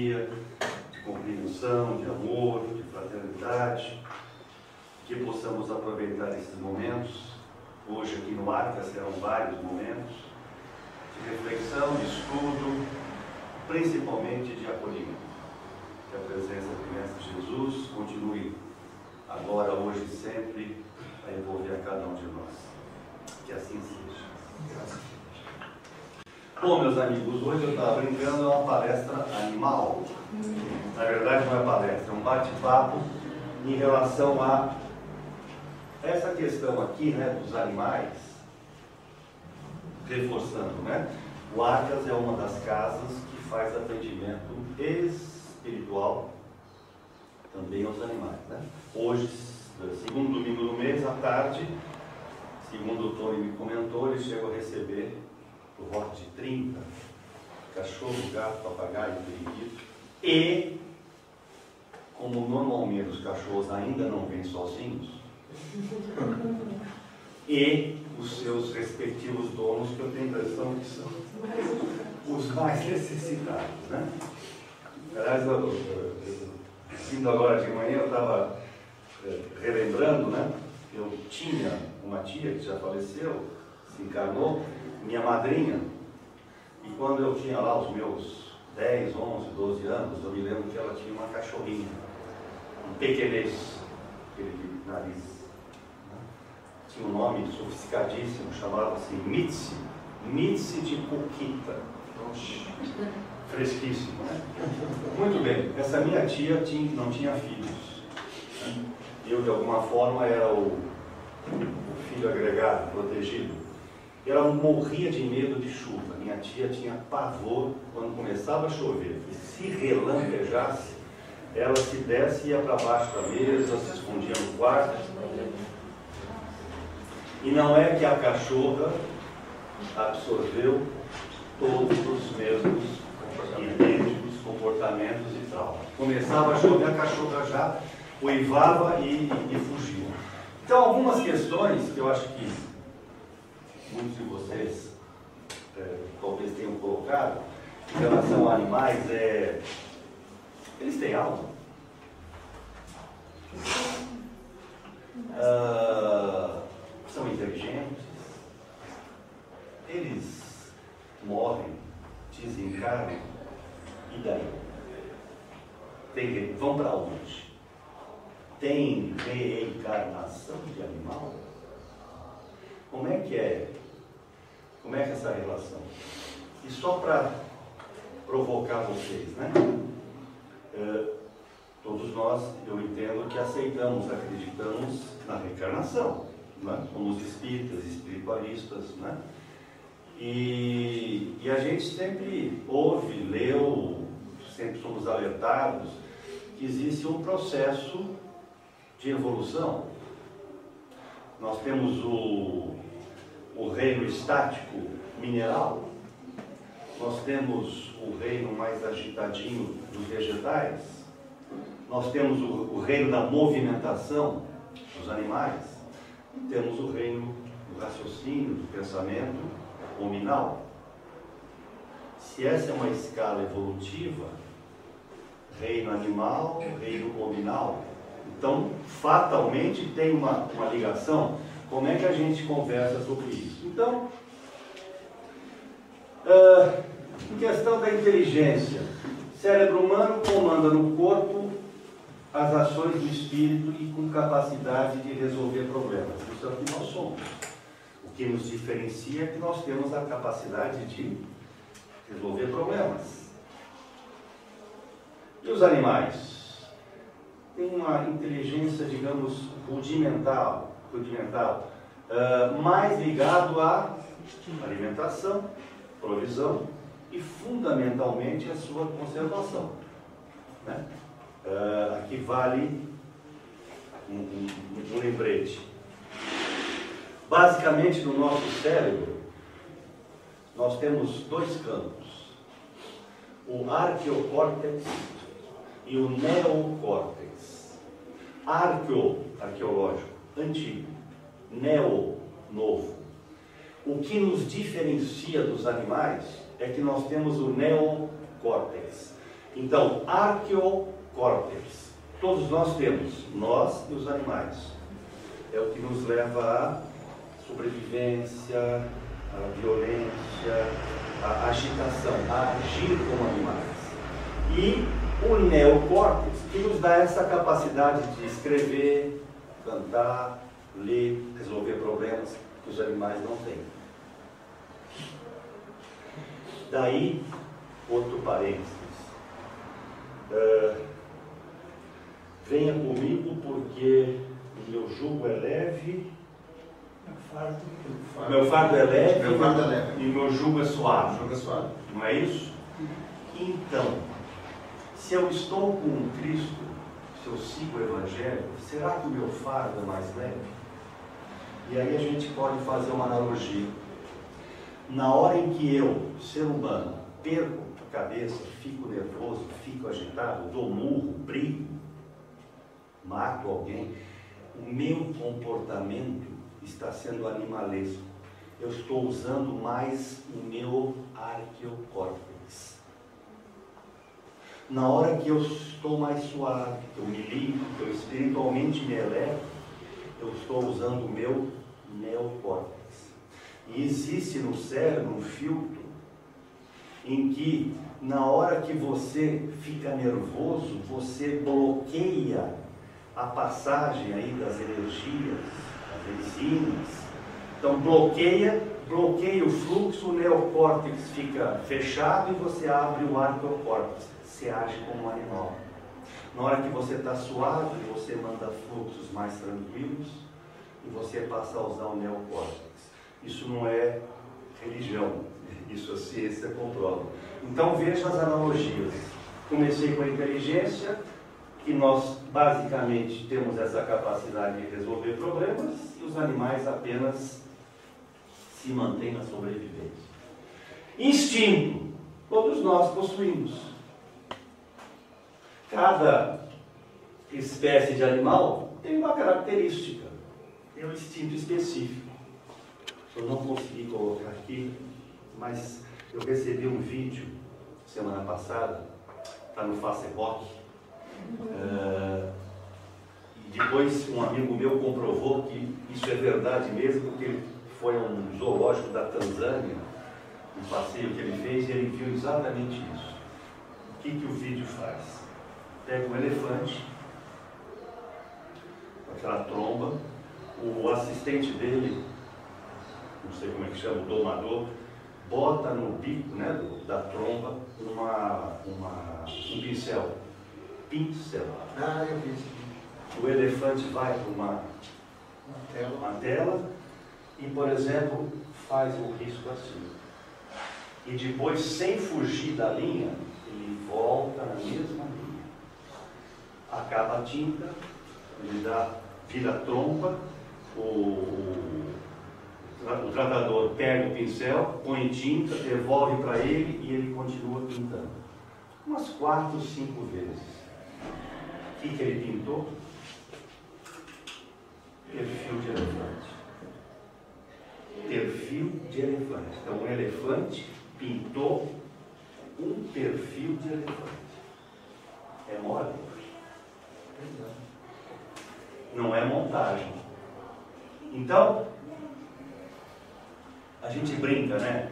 alegria, de compreensão, de amor, de fraternidade, que possamos aproveitar esses momentos. Hoje aqui no Arca serão vários momentos de reflexão, de estudo, principalmente de acolhimento. Que a presença do Mestre Jesus continue agora, hoje e sempre a envolver a cada um de nós. Que assim seja. Bom, meus amigos, hoje eu estava brincando, é uma palestra animal. Na verdade não é palestra, é um bate-papo em relação a essa questão aqui, né, dos animais, reforçando, né? O Arcas é uma das casas que faz atendimento espiritual também aos animais, né? Hoje, segundo domingo do mês, à tarde, segundo o Tony me comentou, ele chegou a receber por volta de 30 cachorro, gato, papagaio, periquito. E, como normalmente os cachorros ainda não vêm sozinhos, e os seus respectivos donos, que eu tenho a impressão que são os mais necessitados, né? Aliás, vindo agora de manhã, eu estava relembrando, né? Eu tinha uma tia que já faleceu, se encarnou, minha madrinha, e quando eu tinha lá os meus 10, 11, 12 anos, eu me lembro que ela tinha uma cachorrinha, um pequenês, aquele nariz, né? Tinha um nome sofisticadíssimo, chamava-se Mitzi, Mitzi de Coquita, fresquíssimo, né? Muito bem, essa minha tia não tinha filhos, né? Eu de alguma forma era o filho agregado, protegido. Ela morria de medo de chuva. Minha tia tinha pavor quando começava a chover. E se relampejasse, ela se desce e ia para baixo da mesa, se escondia no quarto. E não é que a cachorra absorveu todos os mesmos idênticos comportamentos e traumas. Começava a chover, a cachorra já uivava e fugia. Então, algumas questões que eu acho que muitos de vocês talvez tenham colocado em relação a animais, eles têm alma. São inteligentes, eles morrem, desencarnam, e daí? Vão para onde? Tem reencarnação de animal? Como é que é? Como é que é essa relação? E só para provocar vocês, né? Todos nós, eu entendo que aceitamos, acreditamos na reencarnação, né? Somos espíritas, espiritualistas, né? E a gente sempre ouve, leu, sempre somos alertados que existe um processo de evolução. Nós temos o reino estático mineral, nós temos o reino mais agitadinho dos vegetais, nós temos o reino da movimentação dos animais, temos o reino do raciocínio, do pensamento hominal. Se essa é uma escala evolutiva, reino animal, reino hominal, então fatalmente tem uma ligação. Como é que a gente conversa sobre isso? Então, em questão da inteligência, cérebro humano comanda no corpo as ações do espírito e com capacidade de resolver problemas. Isso é o que nós somos. O que nos diferencia é que nós temos a capacidade de resolver problemas. E os animais? Têm uma inteligência, digamos, rudimentar, mais ligado à alimentação, provisão e fundamentalmente a sua conservação, né? Aqui vale um lembrete. Basicamente no nosso cérebro nós temos dois campos, o arqueocórtex e o neocórtex. Arqueológico, antigo, neo, novo. O que nos diferencia dos animais é que nós temos o neocórtex. Então, arqueocórtex, todos nós temos, nós e os animais. É o que nos leva à sobrevivência, à violência, à agitação, a agir como animais. E o neocórtex, que nos dá essa capacidade de escrever, cantar, ler, resolver problemas que os animais não têm. Daí, outro parênteses. Venha comigo porque o meu jugo é leve, meu fardo é leve, e o meu jugo é suave. Não é isso? Então, se eu estou com Cristo, se eu sigo o Evangelho, será que o meu fardo é mais leve? E aí a gente pode fazer uma analogia. Na hora em que eu, ser humano, perco a cabeça, fico nervoso, fico agitado, dou murro, brigo, mato alguém, o meu comportamento está sendo animalesco. Eu estou usando mais o meu arqueocórtex. Na hora que eu estou mais suave, que eu me limpo, que eu espiritualmente me elevo, eu estou usando o meu neocórtex. E existe no cérebro um filtro em que, na hora que você fica nervoso, você bloqueia a passagem aí das energias, das enzimas. Então bloqueia o fluxo, o neocórtex fica fechado e você abre o arqueocórtex. Você age como um animal. Na hora que você está suave, você manda fluxos mais tranquilos e você passa a usar o neocórtex. Isso não é religião, isso a ciência comprova. Então veja as analogias. Comecei com a inteligência, que nós basicamente temos essa capacidade de resolver problemas e os animais apenas se mantêm na sobrevivência. Instinto, todos nós possuímos. Cada espécie de animal tem uma característica, tem um instinto específico. Eu não consegui colocar aqui, mas eu recebi um vídeo semana passada, está no Facebook, e depois um amigo meu comprovou que isso é verdade mesmo, porque ele foi a um zoológico da Tanzânia, um passeio que ele fez, e ele viu exatamente isso. O que o vídeo faz? Pega um elefante, com aquela tromba, o assistente dele, não sei como é que chama, o domador, bota no bico, né, da tromba um pincel. Eu vi isso. O elefante vai para uma tela e, por exemplo, faz um risco assim. E depois, sem fugir da linha, ele volta na mesma linha. Acaba a tinta, ele vira a trompa, o tratador pega o pincel, põe tinta, devolve para ele e ele continua pintando. Umas 4, 5 vezes. O que ele pintou? Perfil de elefante. Perfil de elefante. Então, um elefante pintou um perfil de elefante. É mole? Não é montagem. Então, a gente brinca, né?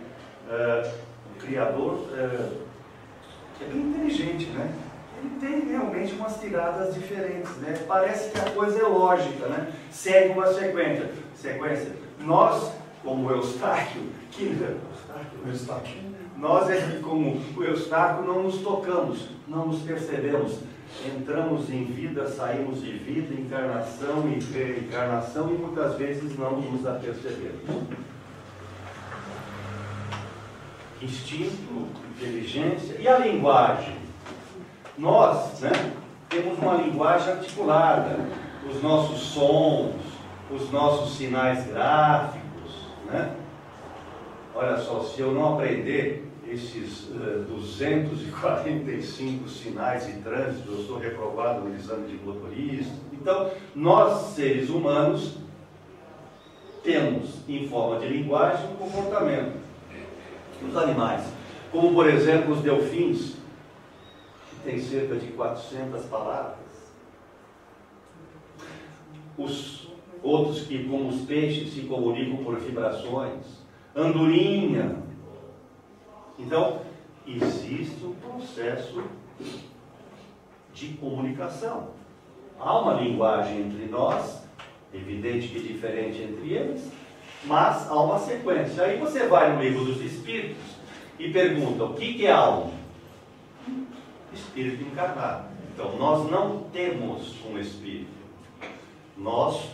O Criador é bem inteligente, né? Ele tem realmente umas tiradas diferentes, né? Parece que a coisa é lógica, né? Segue uma sequência. Nós, como o Eustáquio, nós, como o Eustáquio, não nos tocamos, não nos percebemos. Entramos em vida, saímos de vida, encarnação e reencarnação, e muitas vezes não nos apercebemos. Instinto, inteligência e a linguagem. Nós, né, temos uma linguagem articulada, os nossos sons, os nossos sinais gráficos, né? Olha só, se eu não aprender esses 245 sinais de trânsito, eu sou reprovado no exame de motorista. Então, nós, seres humanos, temos, em forma de linguagem, um comportamento. Os animais, como por exemplo os delfins, tem cerca de 400 palavras. Os outros que, como os peixes, se comunicam por vibrações. Andorinha. Então, existe um processo de comunicação. Há uma linguagem entre nós, evidente que diferente entre eles, mas há uma sequência. Aí você vai no livro dos Espíritos e pergunta, o que é alma? Espírito encarnado. Então, nós não temos um espírito. Nós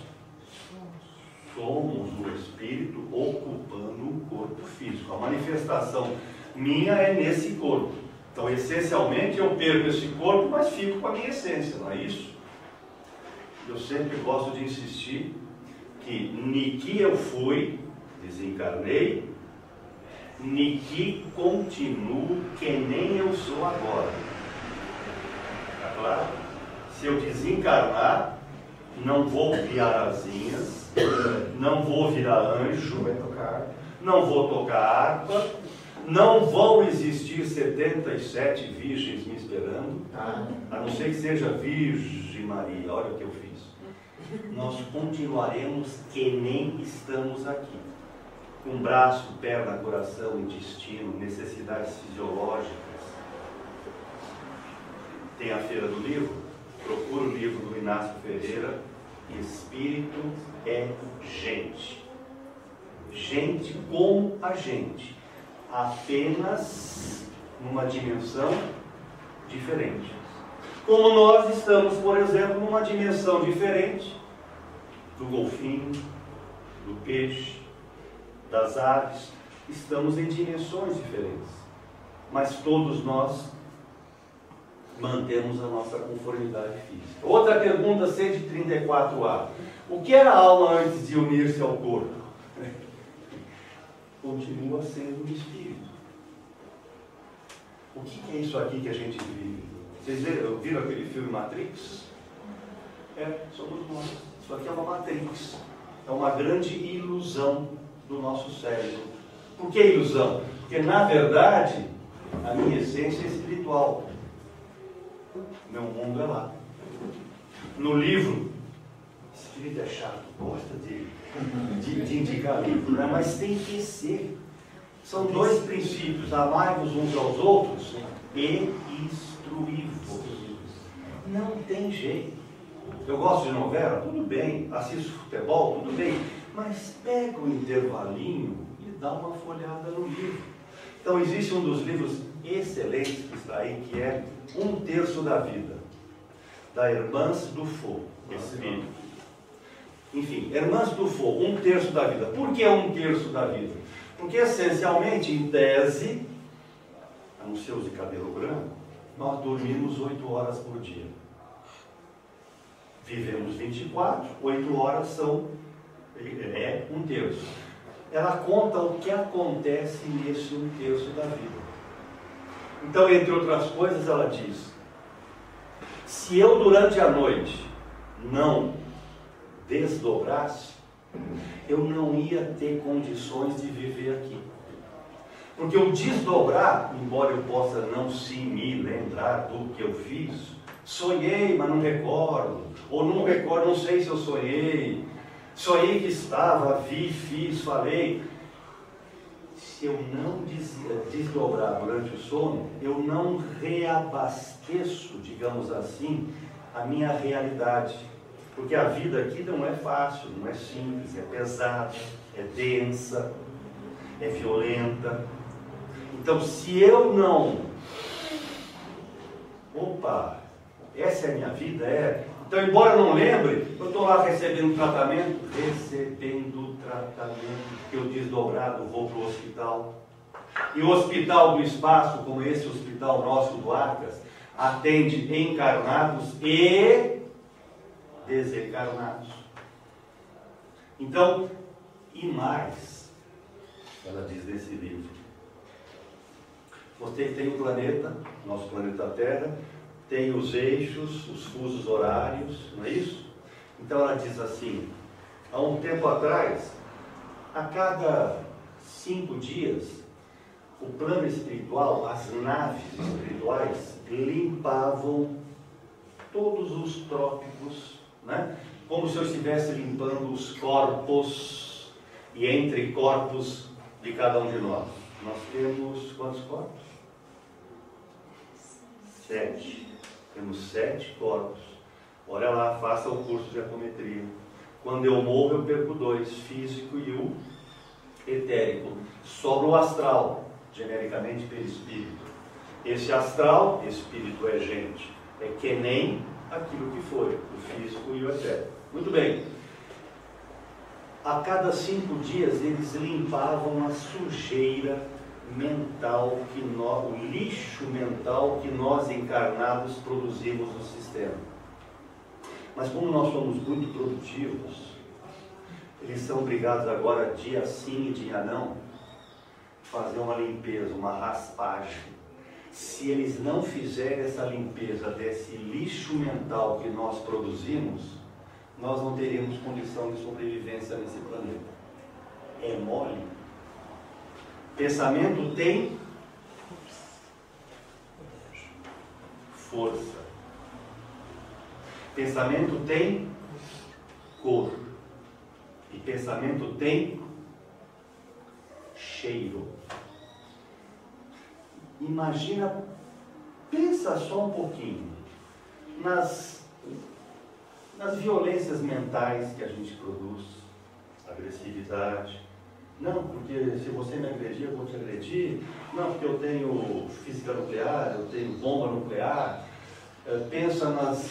somos o espírito ocupando um corpo físico. A manifestação minha é nesse corpo. Então, essencialmente, eu perco esse corpo, mas fico com a minha essência, não é isso? Eu sempre gosto de insistir que Niki eu fui, desencarnei, Niki continuo que nem eu sou agora. Tá claro? Se eu desencarnar, não vou criar asinhas, não vou virar anjo, não vou tocar harpa, não vão existir 77 virgens me esperando, a não ser que seja Virgem Maria. Olha o que eu fiz. Nós continuaremos que nem estamos aqui, com braço, perna, coração, intestino, necessidades fisiológicas. Tem a Feira do Livro, procura o livro do Inácio Ferreira, Espírito é gente. Gente como a gente, apenas numa dimensão diferente. Como nós estamos, por exemplo, numa dimensão diferente do golfinho, do peixe, das aves, estamos em dimensões diferentes, mas todos nós mantemos a nossa conformidade física. Outra pergunta, 134A. O que era a alma antes de unir-se ao corpo? Continua sendo um espírito. O que é isso aqui que a gente vive? Vocês viram aquele filme Matrix? Somos nós. Isso aqui é uma Matrix. É uma grande ilusão do nosso cérebro. Por que ilusão? Porque, na verdade, a minha essência é espiritual. Meu mundo é lá. No livro, espírito é chato, gosta de indicar livro, né? Mas tem que ser. São dois princípios: amai-vos uns aos outros e instruí-vos. Não tem jeito. Eu gosto de novela, tudo bem. Assisto futebol, tudo bem. Mas pega o intervalinho e dá uma folhada no livro. Então, existe um dos livros excelentes que está aí, que é 1/3 da Vida, da Hermance Dufault, Espírito. Enfim, Hermance Dufault, 1/3 da Vida. Por que 1/3 da vida? Porque, essencialmente, em tese, a não ser os de cabelo branco, nós dormimos 8 horas por dia. Vivemos 24, 8 horas são 1/3. Ela conta o que acontece nesse 1/3 da vida. Então, entre outras coisas, ela diz: se eu durante a noite não desdobrasse, eu não ia ter condições de viver aqui. Porque o desdobrar, embora eu possa não se me lembrar do que eu fiz, sonhei, mas não recordo, ou não recordo, não sei se eu sonhei que estava, vi, fiz, falei. Se eu não desdobrar durante o sono, eu não reabasteço, digamos assim, a minha realidade. Porque a vida aqui não é fácil, não é simples, é pesada, é densa, é violenta. Então, se eu não... Opa, essa é a minha vida, Então, embora eu não lembre, eu estou lá recebendo tratamento, porque eu desdobrado vou para o hospital. E o hospital do espaço, como esse hospital nosso do Arcas, atende encarnados e desencarnados. Então, e mais, ela diz nesse livro, você tem o planeta, nosso planeta Terra, tem os eixos, os fusos horários, não é isso? Então ela diz assim, há um tempo atrás, a cada 5 dias, o plano espiritual, as naves espirituais, limpavam todos os trópicos, né? Como se eu estivesse limpando os corpos e entre corpos de cada um de nós. Nós temos quantos corpos? 7. Temos 7 corpos. Olha lá, faça o curso de apometria. Quando eu morro, eu perco 2, físico e o etérico. Sobra o astral, genericamente perispírito. Esse astral, espírito é gente, é que nem aquilo que foi, o físico e o etérico. Muito bem. A cada 5 dias eles limpavam a sujeira mental, o lixo mental que nós encarnados produzimos no sistema. Mas como nós somos muito produtivos, eles são obrigados agora, dia sim e dia não, fazer uma limpeza, uma raspagem. Se eles não fizerem essa limpeza desse lixo mental que nós produzimos, nós não teríamos condição de sobrevivência nesse planeta. É mole. Pensamento tem força. Pensamento tem cor. E pensamento tem cheiro. Imagina, pensa só um pouquinho nas violências mentais que a gente produz, agressividade. Não, porque se você me agredir, eu vou te agredir. Não, porque eu tenho física nuclear, eu tenho bomba nuclear. Pensa nas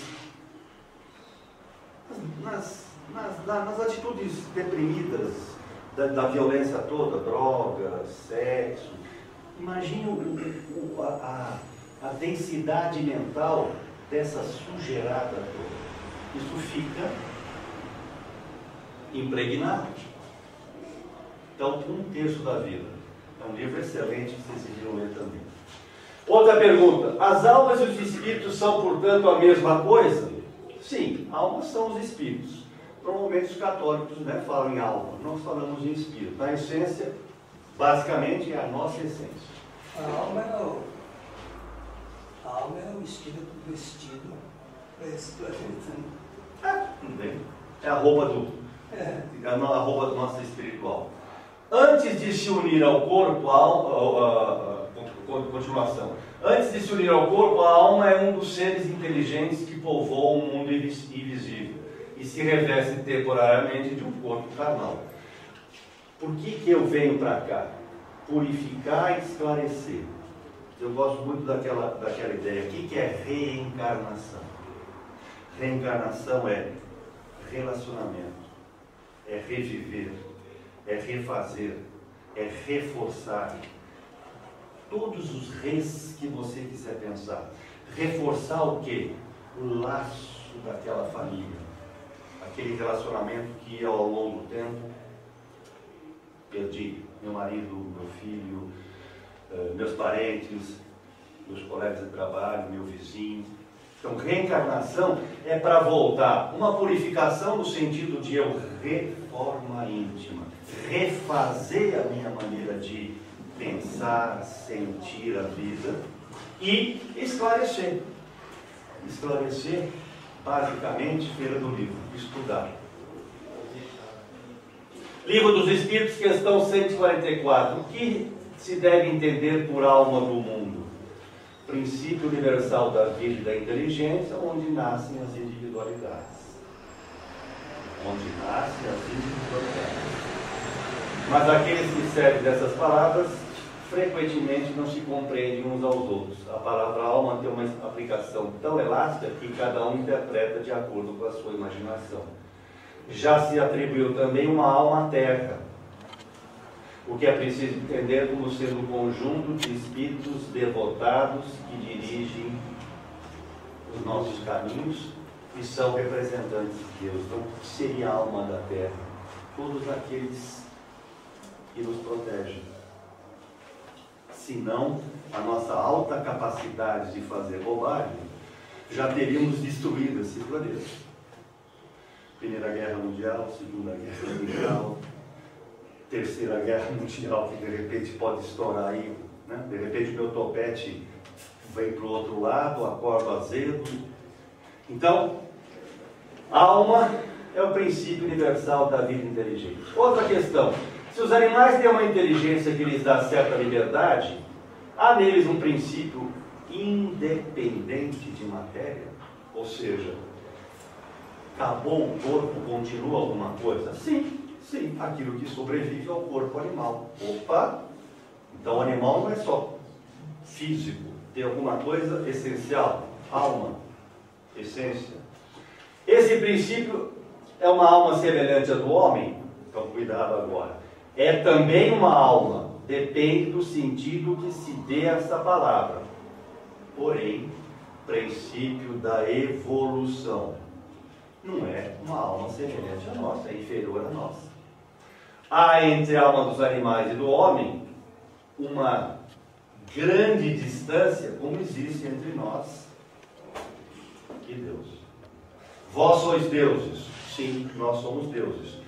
atitudes deprimidas da violência toda, drogas, sexo. Imagine a densidade mental dessa sujeirada toda. Isso fica impregnado. Então, 1/3 da vida. É um livro excelente que vocês deviam ler também. Outra pergunta. As almas e os espíritos são, portanto, a mesma coisa? Sim, almas são os espíritos. Normalmente os católicos, né, falam em alma. Nós falamos em espírito. Na essência, basicamente, é a nossa essência. A alma é o espírito vestido para esse planeta. Tudo bem. É a roupa a roupa do nosso espiritual. Antes de se unir ao corpo, continuação. Antes de se unir ao corpo, a alma é um dos seres inteligentes que povoam o mundo invisível e se reveste temporariamente de um corpo carnal. Por que eu venho para cá? Purificar e esclarecer. Eu gosto muito daquela ideia. O que é reencarnação? Reencarnação é relacionamento, é reviver, é refazer, é reforçar. Todos os res que você quiser pensar. Reforçar o quê? O laço daquela família. Aquele relacionamento que ao longo do tempo perdi. Meu marido, meu filho, meus parentes, meus colegas de trabalho, meu vizinho. Então, reencarnação é para voltar. Uma purificação no sentido de eu reforma íntima. Refazer a minha maneira de pensar, sentir a vida e esclarecer. Esclarecer, basicamente, feira do livro, estudar. Livro dos Espíritos, questão 144. O que se deve entender por alma do mundo? Princípio universal da vida e da inteligência, onde nascem as individualidades. Onde nascem as individualidades. Mas aqueles que servem dessas palavras, frequentemente não se compreendem uns aos outros. A palavra alma tem uma aplicação tão elástica que cada um interpreta de acordo com a sua imaginação. Já se atribuiu também uma alma à terra, o que é preciso entender como sendo um conjunto de espíritos devotados que dirigem os nossos caminhos e são representantes de Deus. Então, o que seria a alma da terra? Todos aqueles que nos protegem. Senão, a nossa alta capacidade de fazer bobagem, já teríamos destruído esse planeta. Primeira Guerra Mundial, Segunda Guerra Mundial, Terceira Guerra Mundial, que de repente pode estourar aí, né? De repente o meu topete vem para o outro lado, acordo azedo. Então, alma é o princípio universal da vida inteligente. Outra questão, se os animais têm uma inteligência que lhes dá certa liberdade, há neles um princípio independente de matéria? Ou seja, acabou o corpo, continua alguma coisa? Sim, sim, aquilo que sobrevive é o corpo animal. Opa! Então o animal não é só físico, tem alguma coisa essencial, alma, essência. Esse princípio é uma alma semelhante à do homem? Então cuidado agora. É também uma alma, depende do sentido que se dê a essa palavra. Porém, princípio da evolução. Não é uma alma semelhante à nossa, é inferior à nossa. Há entre a alma dos animais e do homem uma grande distância, como existe entre nós e Deus. Vós sois deuses. Sim, nós somos deuses.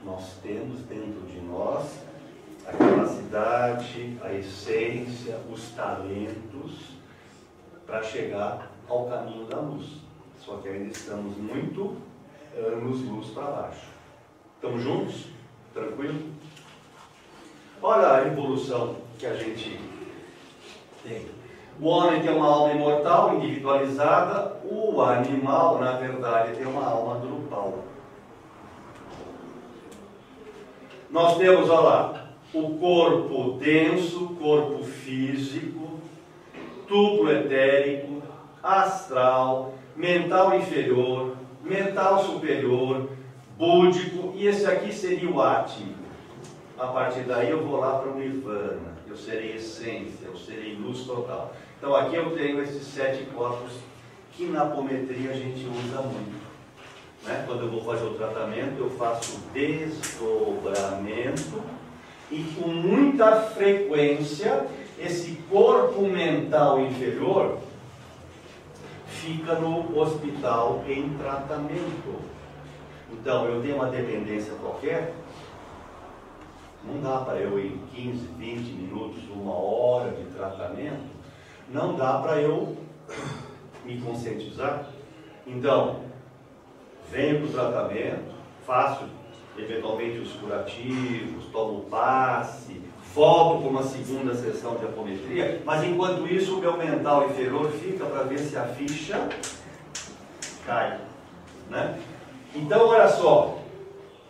Nós temos dentro de nós a capacidade, a essência, os talentos para chegar ao caminho da luz. Só que ainda estamos muito anos-luz para baixo. Estamos juntos? Tranquilo? Olha a evolução que a gente tem. O homem tem uma alma imortal, individualizada. O animal, na verdade, tem uma alma grupal. Nós temos, olha lá, o corpo denso, corpo físico, tubo etérico, astral, mental inferior, mental superior, búdico, e esse aqui seria o átmico. A partir daí eu vou lá para o nirvana, eu serei essência, eu serei luz total. Então aqui eu tenho esses 7 corpos que na apometria a gente usa muito. Né? Quando eu vou fazer o tratamento, eu faço desdobramento e com muita frequência esse corpo mental inferior fica no hospital em tratamento. Então, eu tenho uma dependência qualquer, não dá para eu em 15, 20 minutos, 1 hora de tratamento, não dá para eu me conscientizar. Então, venho para o tratamento, faço eventualmente os curativos, tomo passe, volto para uma segunda sessão de apometria, mas enquanto isso o meu mental inferior fica para ver se a ficha cai, né? Então olha só,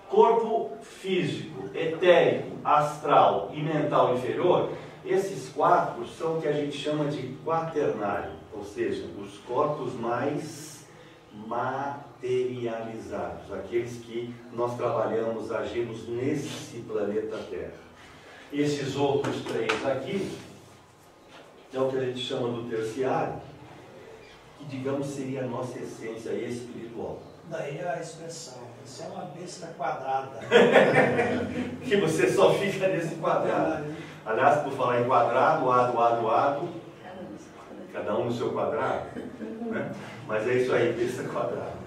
corpo físico, etérico, astral e mental inferior, esses 4 são o que a gente chama de quaternário, ou seja, os corpos mais materializados, aqueles que nós trabalhamos, agimos nesse planeta Terra. Esses outros 3 aqui é o que a gente chama do terciário, que digamos seria a nossa essência espiritual. Daí a expressão, você é uma besta quadrada. Que você só fica nesse quadrado. Aliás, por falar em quadrado, ado, cada um no seu quadrado, né? Mas é isso aí, besta quadrada.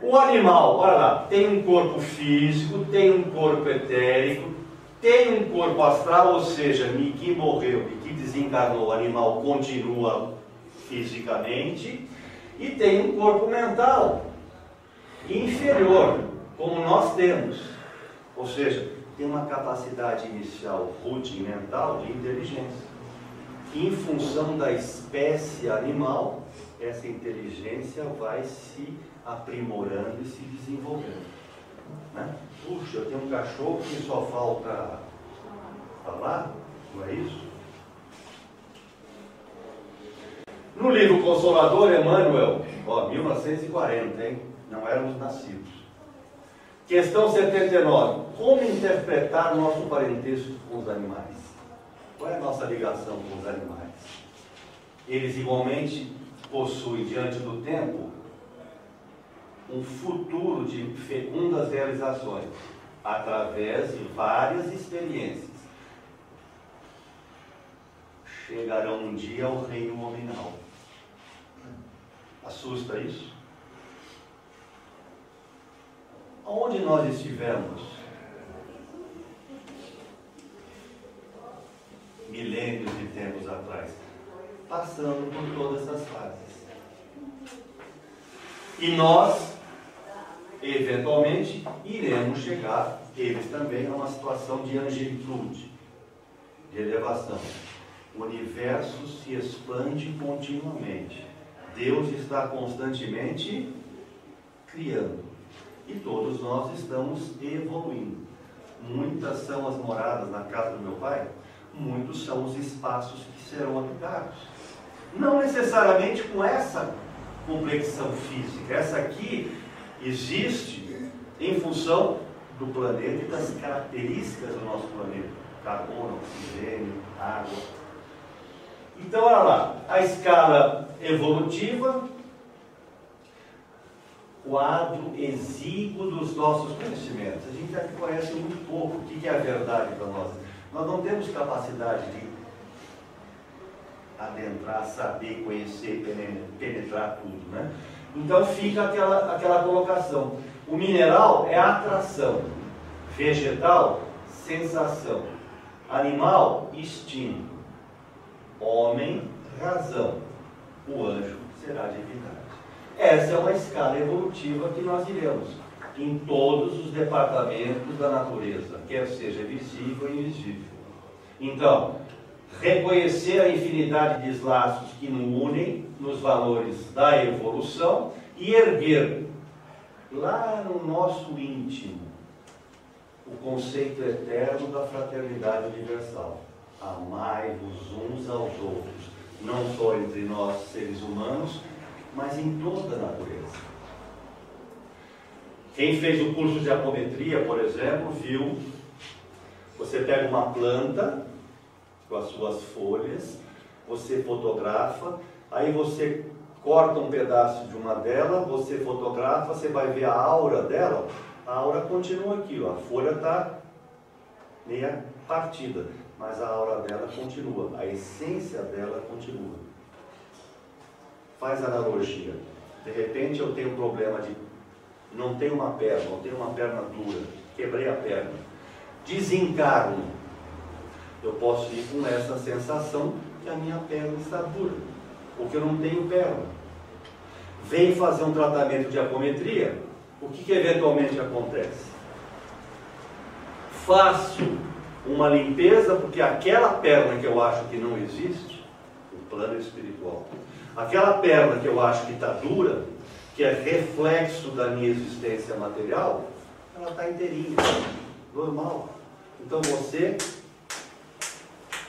O animal, olha lá, tem um corpo físico, tem um corpo etérico, tem um corpo astral, ou seja, que morreu e que desencarnou, o animal continua fisicamente, e tem um corpo mental inferior, como nós temos, ou seja, tem uma capacidade inicial rudimental de inteligência. Em função da espécie animal, essa inteligência vai se aprimorando e se desenvolvendo, né? Puxa, eu tenho um cachorro que só falta falar, não é isso? No livro Consolador, Emmanuel, 1940, hein? Não éramos nascidos. Questão 79. Como interpretar o nosso parentesco com os animais? Qual é a nossa ligação com os animais? Eles igualmente possuem, diante do tempo, um futuro de fecundas realizações, através de várias experiências. Chegarão um dia ao reino nominal. Assusta isso? Onde nós estivemos milênios de tempos atrás? passando por todas essas fases. E nós, eventualmente, iremos chegar, eles também, a uma situação de angelitude, de elevação. O universo se expande continuamente. Deus está constantemente criando. E todos nós estamos evoluindo. Muitas são as moradas na casa do meu pai, muitos são os espaços que serão habitados. Não necessariamente com essa complexão física. Essa aqui existe em função do planeta e das características do nosso planeta. Carbono, oxigênio, água. Então, olha lá, a escala evolutiva, quadro exíguo dos nossos conhecimentos. A gente aqui conhece muito pouco o que é a verdade para nós. Nós não temos capacidade de adentrar, saber, conhecer, penetrar tudo, né? Então fica aquela colocação. O mineral é atração, vegetal, sensação, animal, instinto, homem, razão, o anjo será divindade. Essa é uma escala evolutiva que nós iremos em todos os departamentos da natureza, quer seja visível ou invisível. Então, reconhecer a infinidade de laços que nos unem nos valores da evolução e erguer lá no nosso íntimo o conceito eterno da fraternidade universal. Amai-vos uns aos outros, não só entre nós seres humanos, mas em toda a natureza. Quem fez o curso de apometria, por exemplo, viu, você pega uma planta com as suas folhas, você fotografa, aí você corta um pedaço de uma delas, você fotografa, você vai ver a aura dela, a aura continua aqui, ó, a folha está meia partida, mas a aura dela continua, a essência dela continua. Faz analogia. De repente eu tenho um problema de não tenho uma perna, não tenho uma perna dura, quebrei a perna, desencarno. Eu posso ir com essa sensação que a minha perna está dura, porque eu não tenho perna. Vem fazer um tratamento de apometria, o que eventualmente acontece? Faço uma limpeza, porque aquela perna que eu acho que não existe, o plano espiritual, aquela perna que eu acho que está dura, que é reflexo da minha existência material, ela está inteirinha, normal. Então você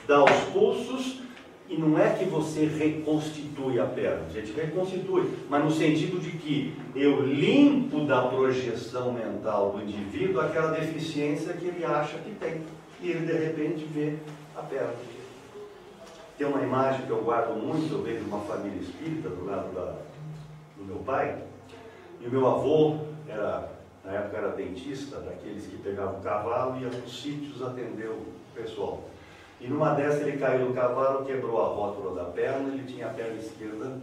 dá os pulsos e não é que você reconstitui a perna, a gente reconstitui, mas no sentido de que eu limpo da projeção mental do indivíduo aquela deficiência que ele acha que tem, e ele de repente vê a perna. Tem uma imagem que eu guardo muito, eu vejo uma família espírita do lado do meu pai, e o meu avô, na época era dentista, daqueles que pegavam o cavalo e ia para os sítios atender o pessoal. E numa dessas ele caiu do cavalo, quebrou a rótula da perna, ele tinha a perna esquerda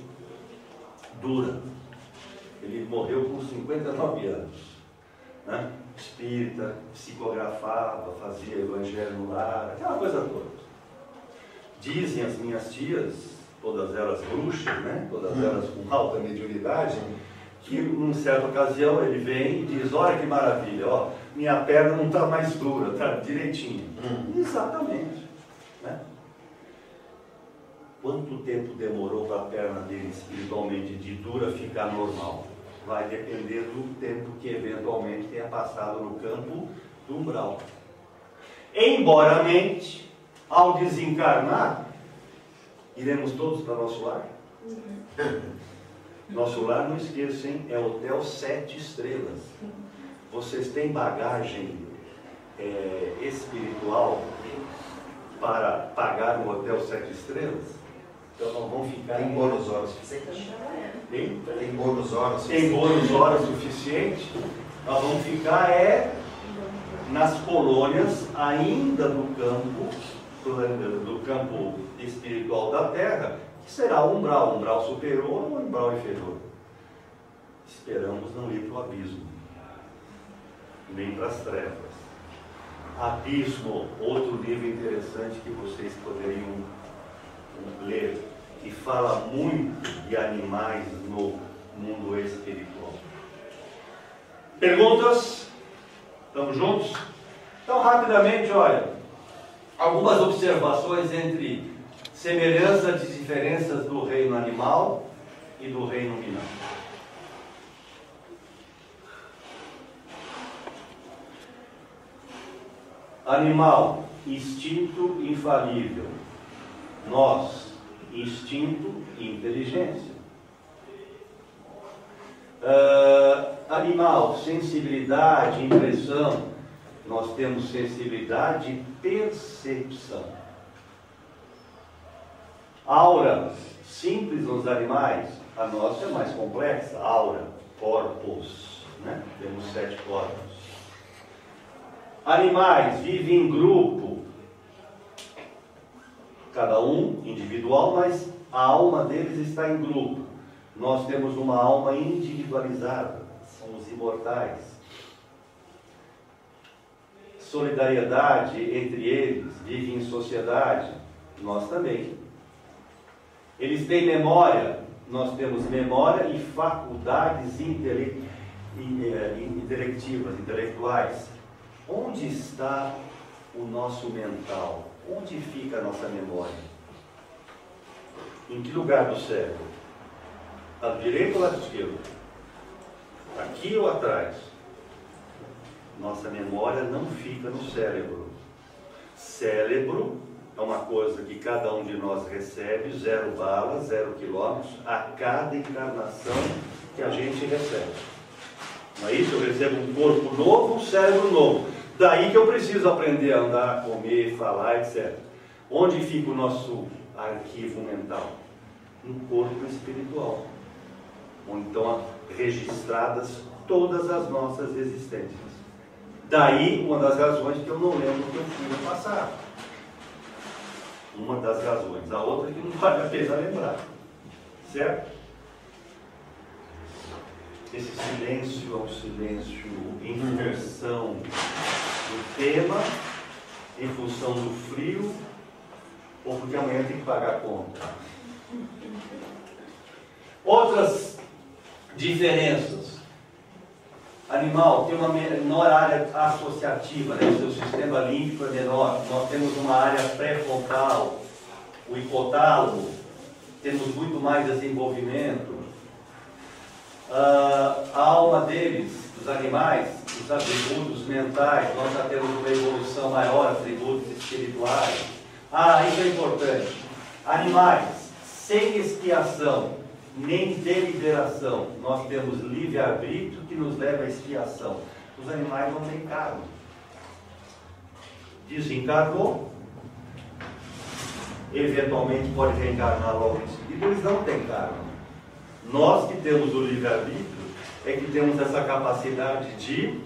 dura. Ele morreu com 59 anos, né? Espírita, psicografava, fazia evangelho no lar, aquela coisa toda. Dizem as minhas tias, todas elas bruxas, né? Todas elas com alta mediunidade, que numa certa ocasião ele vem e diz, olha que maravilha, ó, minha perna não está mais dura, está direitinho. Exatamente. Né? Quanto tempo demorou para a perna dele espiritualmente de dura ficar normal? Vai depender do tempo que eventualmente tenha passado no campo do umbral. Embora a mente, ao desencarnar, iremos todos para nosso lar? Nosso lar, não esqueçam, é hotel 7 estrelas. Vocês têm bagagem espiritual para pagar um hotel 7 estrelas? Então não vão ficar... Tem bônus horas suficiente? Tem bônus horas suficiente? Tem bônus horas suficiente? Nós vamos ficar nas colônias ainda do campo espiritual da Terra, que será o umbral superior ou umbral inferior. Esperamos não ir para o abismo, nem para as trevas. Abismo, outro livro interessante que vocês poderiam ler, que fala muito de animais no mundo espiritual. Perguntas? Estamos juntos? Então, rapidamente, olha, algumas observações entre semelhanças e diferenças do reino animal e do reino mineral. Animal, instinto infalível. Nós, instinto e inteligência. Animal, sensibilidade, impressão. Nós temos sensibilidade e percepção. Aura, simples nos animais, a nossa é mais complexa. Aura, corpos, né? Temos 7 corpos. Animais vivem em grupo, cada um individual, mas a alma deles está em grupo. Nós temos uma alma individualizada, somos imortais. Solidariedade entre eles, vivem em sociedade, nós também. Eles têm memória, nós temos memória e faculdades intelectuais. Onde está o nosso mental? Onde fica a nossa memória? Em que lugar do cérebro? Lado direito ou lado esquerdo? Aqui ou atrás? Nossa memória não fica no cérebro. Cérebro é uma coisa que cada um de nós recebe, 0 balas, 0 quilômetros, a cada encarnação que a gente recebe. Não é isso? Eu recebo um corpo novo, um cérebro novo. Daí que eu preciso aprender a andar, comer, falar, etc. Onde fica o nosso arquivo mental? No corpo espiritual, onde estão registradas todas as nossas existências. Daí, uma das razões que eu não lembro o que eu fui no passado. Uma das razões. A outra que não vale a pena lembrar. Certo? Esse silêncio é um silêncio em função do tema, em função do frio, ou porque amanhã tem que pagar a conta. Outras diferenças. Animal tem uma menor área associativa, né? O seu sistema límbico é menor. Nós temos uma área pré-frontal, o hipotálamo, temos muito mais desenvolvimento. A alma deles, dos animais, os atributos mentais, nós já temos uma evolução maior, atributos espirituais. Isso é importante. Animais, sem expiação, nem deliberação, nós temos livre-arbítrio que nos leva à expiação. Os animais não têm karma. Desencarnou, eventualmente pode reencarnar logo em seguida, eles não têm karma. Nós que temos o livre-arbítrio é que temos essa capacidade de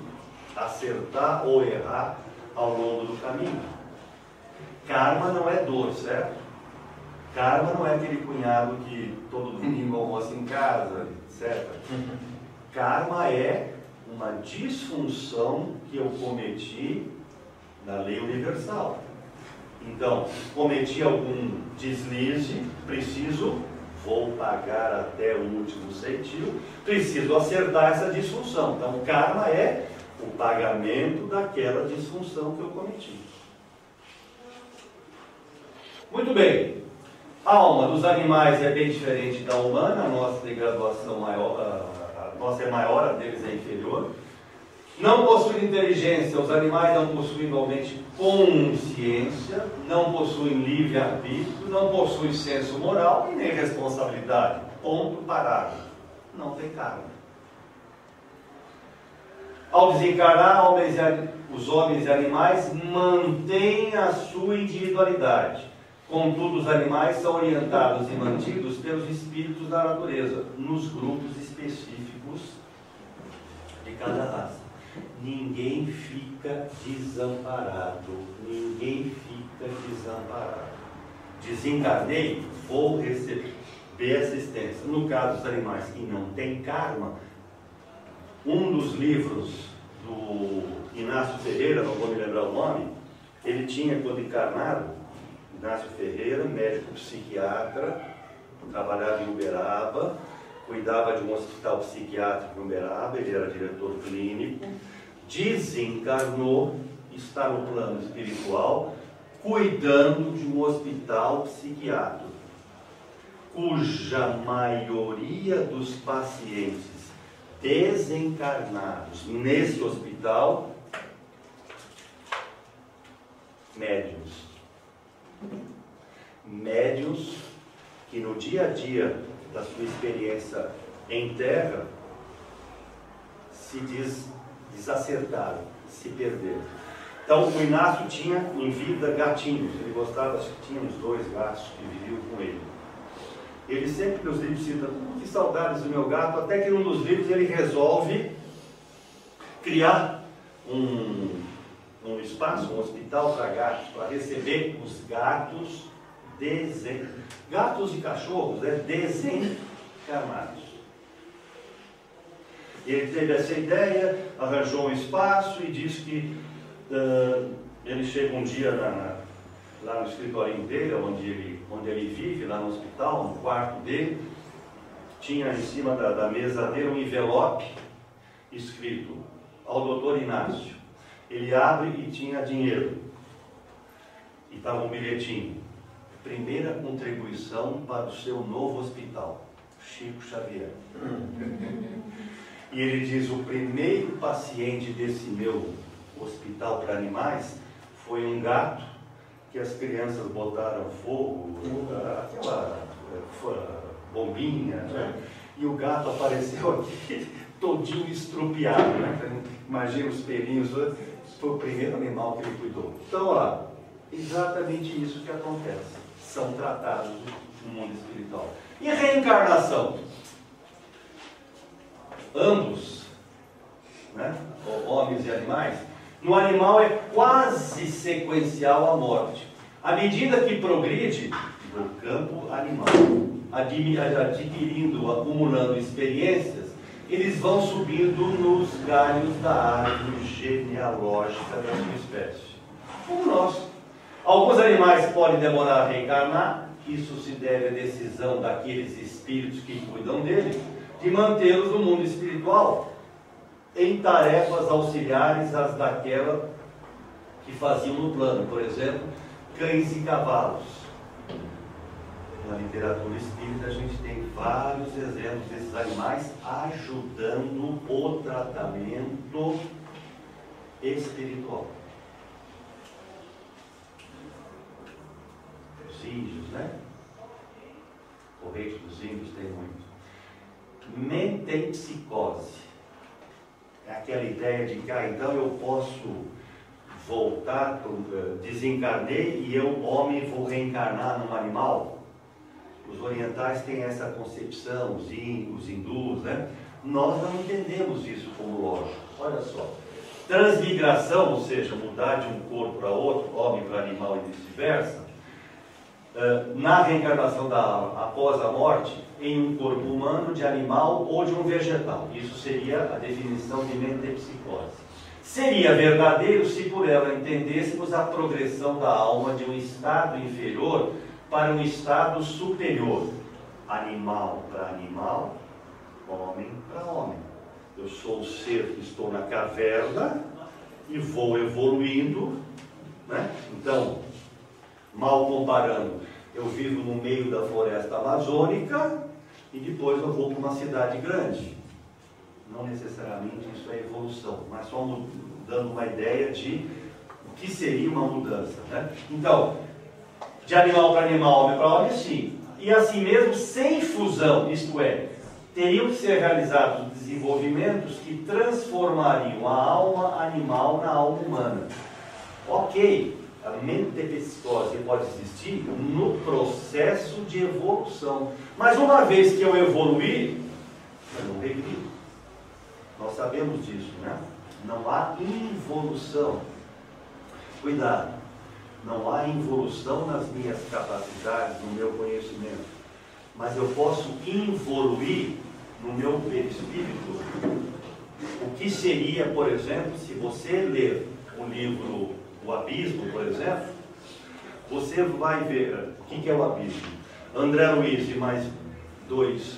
acertar ou errar ao longo do caminho. Karma não é dor, certo? Karma não é aquele cunhado que todo domingo almoça em casa, etc. Karma é uma disfunção que eu cometi na lei universal. Então, cometi algum deslize, vou pagar até o último centavo, preciso acertar essa disfunção. Então, karma é o pagamento daquela disfunção que eu cometi. Muito bem. A alma dos animais é bem diferente da humana, a nossa tem graduação maior, a nossa é maior, a deles é inferior. Não possuem inteligência, os animais não possuem igualmente consciência, não possuem livre-arbítrio, não possuem senso moral e nem responsabilidade. Ponto, parágrafo. Não tem karma. Ao desencarnar, os homens e animais mantêm a sua individualidade. Contudo, os animais são orientados e mantidos pelos espíritos da natureza, nos grupos específicos de cada raça. Ninguém fica desamparado. Ninguém fica desamparado. Desencarnei, vou receber assistência. No caso dos animais que não têm karma, um dos livros do Inácio Ferreira, não vou me lembrar o nome, ele tinha, quando encarnado, Inácio Ferreira, médico psiquiatra, trabalhava em Uberaba, cuidava de um hospital psiquiátrico em Uberaba, ele era diretor clínico, desencarnou, está no plano espiritual, cuidando de um hospital psiquiátrico, cuja maioria dos pacientes desencarnados nesse hospital, médiuns que no dia a dia da sua experiência em terra se desacertaram, se perderam. Então o Inácio tinha em vida gatinhos, ele gostava, acho que tinha uns 2 gatos que viviam com ele. Ele sempre nos livros cita, que saudades do meu gato, até que num dos livros ele resolve criar um espaço, um hospital para gatos, para receber os gatos gatos e cachorros, desencarnados. E ele teve essa ideia, arranjou um espaço e disse que ele chega um dia lá no escritório dele, onde ele vive, lá no hospital, no quarto dele, tinha em cima da mesa dele um envelope escrito ao doutor Inácio. Ele abre e tinha dinheiro. E estava um bilhetinho. Primeira contribuição para o seu novo hospital. Chico Xavier. E ele diz, o primeiro paciente desse meu hospital para animais foi um gato que as crianças botaram fogo, aquela bombinha, né? E o gato apareceu aqui todinho estrupiado, né? Imagina os pelinhos, foi o primeiro animal que ele cuidou. Então, olha, exatamente isso que acontece. São tratados no mundo espiritual. E reencarnação? Ambos, né? Homens e animais, no animal é quase sequencial à morte. À medida que progride no campo animal, adquirindo, acumulando experiências, eles vão subindo nos galhos da árvore genealógica da sua espécie. Como nós. Alguns animais podem demorar a reencarnar, isso se deve à decisão daqueles espíritos que cuidam dele, de mantê-los no mundo espiritual, em tarefas auxiliares às daquela que faziam no plano. Por exemplo, cães e cavalos. Na literatura espírita a gente tem vários exemplos desses animais ajudando o tratamento espiritual. Os índios, né? O rei dos índios tem muito. Mentempsicose. É aquela ideia de que, então eu posso voltar, desencarnei e eu, homem, vou reencarnar num animal. Os orientais têm essa concepção, os hindus, né? Nós não entendemos isso como lógico. Olha só. Transmigração, ou seja, mudar de um corpo para outro, homem para animal e vice-versa, na reencarnação após a morte, em um corpo humano, de animal ou de um vegetal. Isso seria a definição de metempsicose. Seria verdadeiro se por ela entendêssemos a progressão da alma de um estado inferior para um estado superior. Animal para animal, homem para homem. Eu sou o ser que estou na caverna e vou evoluindo, né? Então, mal comparando, eu vivo no meio da floresta amazônica e depois eu vou para uma cidade grande. Não necessariamente isso é evolução, mas só dando uma ideia de o que seria uma mudança, né? Então, de animal para animal, homem para homem, sim. E assim mesmo, sem fusão, isto é, teriam que ser realizados desenvolvimentos que transformariam a alma animal na alma humana. Ok, a mentempsicose pode existir no processo de evolução. Mas uma vez que eu evoluir, eu não regredo. Nós sabemos disso, né? Não há involução. Cuidado. Não há involução nas minhas capacidades, no meu conhecimento. Mas eu posso involuir no meu perispírito. O que seria, por exemplo, se você ler o livro O Abismo, por exemplo, você vai ver o que é o abismo. André Luiz e mais 2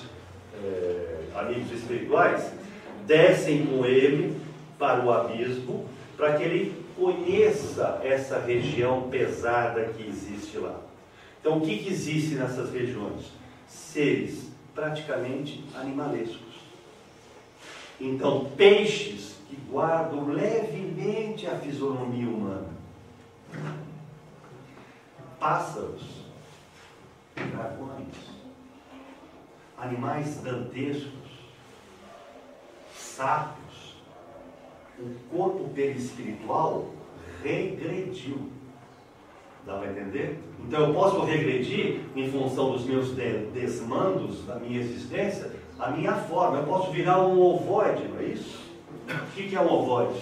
amigos espirituais descem com ele para o abismo, para que ele conheça essa região pesada que existe lá. Então, o que existe nessas regiões? Seres praticamente animalescos. Então, peixes que guardam levemente a fisionomia humana. Pássaros, dragões, animais dantescos, sapos. O corpo perispiritual regrediu. Dá para entender? Então eu posso regredir em função dos meus desmandos da minha existência, a minha forma. Eu posso virar um ovoide, não é isso? O que é um ovoide?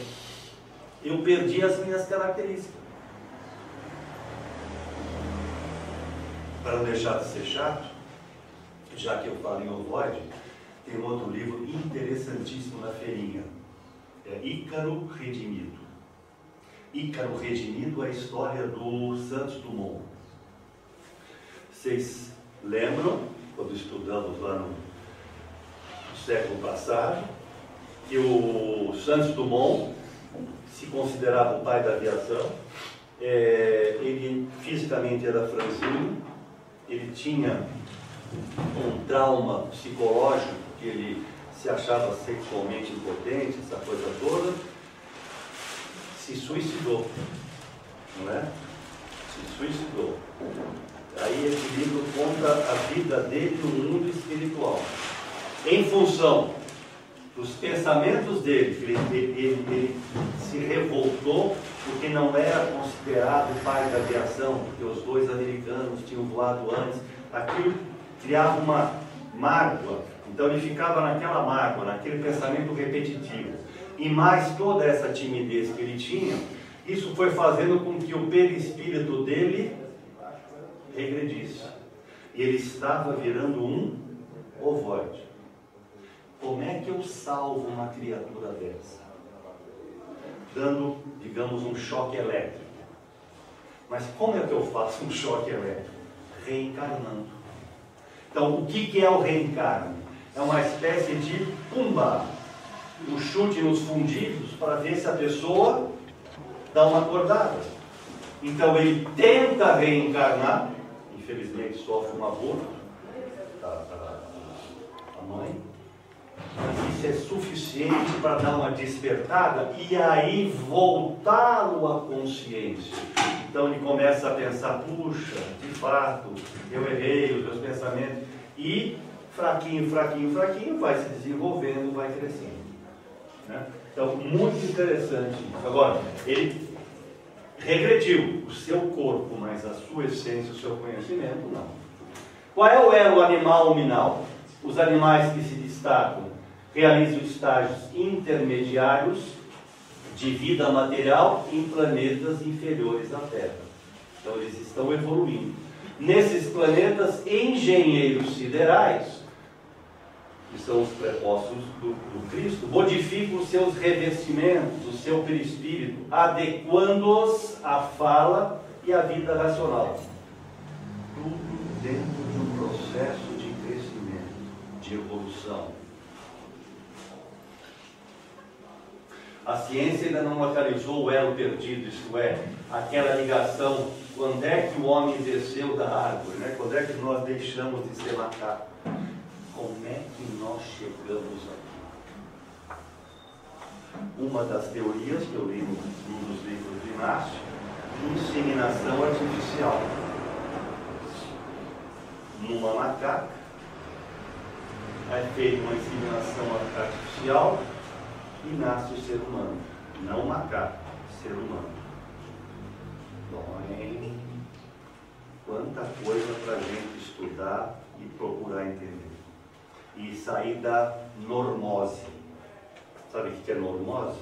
Eu perdi as minhas características. Para não deixar de ser chato, já que eu falo em ovoide, tem um outro livro interessantíssimo na feirinha. É Ícaro Redimido. Ícaro Redimido é a história do Santos Dumont. Vocês lembram, quando estudamos lá no século passado, que o Santos Dumont se considerava o pai da aviação. Ele fisicamente era franzino, ele tinha um trauma psicológico, que ele se achava sexualmente impotente, essa coisa toda, se suicidou, não é? Se suicidou. Aí esse livro conta a vida dele no mundo espiritual. Em função dos pensamentos dele, ele se revoltou porque não era considerado pai da aviação, porque os 2 americanos tinham voado antes. Aquilo criava uma mágoa. Então ele ficava naquela mágoa, naquele pensamento repetitivo. E mais toda essa timidez que ele tinha, isso foi fazendo com que o perispírito dele regredisse. E ele estava virando um ovoide. Como é que eu salvo uma criatura dessa? Dando, digamos, um choque elétrico. Mas como é que eu faço um choque elétrico? Reencarnando. Então, o que é o reencarno? É uma espécie de pumba, um chute nos fundidos para ver se a pessoa dá uma acordada. Então ele tenta reencarnar, infelizmente sofre um aborto, a mãe, mas isso é suficiente para dar uma despertada e aí voltá-lo à consciência. Então ele começa a pensar, puxa, de fato, eu errei os meus pensamentos, e fraquinho, fraquinho, fraquinho, vai se desenvolvendo, vai crescendo. Né? Então, muito interessante isso. Agora, ele regrediu o seu corpo, mas a sua essência, o seu conhecimento, não. Qual é o elo animal nominal? Os animais que se destacam realizam estágios intermediários de vida material em planetas inferiores à Terra. Então, eles estão evoluindo. Nesses planetas, engenheiros siderais, que são os prepostos do Cristo, modificam os seus revestimentos, o seu perispírito, adequando-os à fala e à vida racional. Tudo dentro de um processo de crescimento, de evolução. A ciência ainda não localizou o elo perdido, isto é, aquela ligação, quando é que o homem desceu da árvore, né? Quando é que nós deixamos de ser macaco? Como é que nós chegamos aqui? Uma das teorias que eu li num dos livros de Inácio, inseminação artificial. Numa macaca, é feita uma inseminação artificial e nasce o ser humano. Não macaco, ser humano. Então, quanta coisa para a gente estudar e procurar entender. E sair da normose. Sabe o que é normose?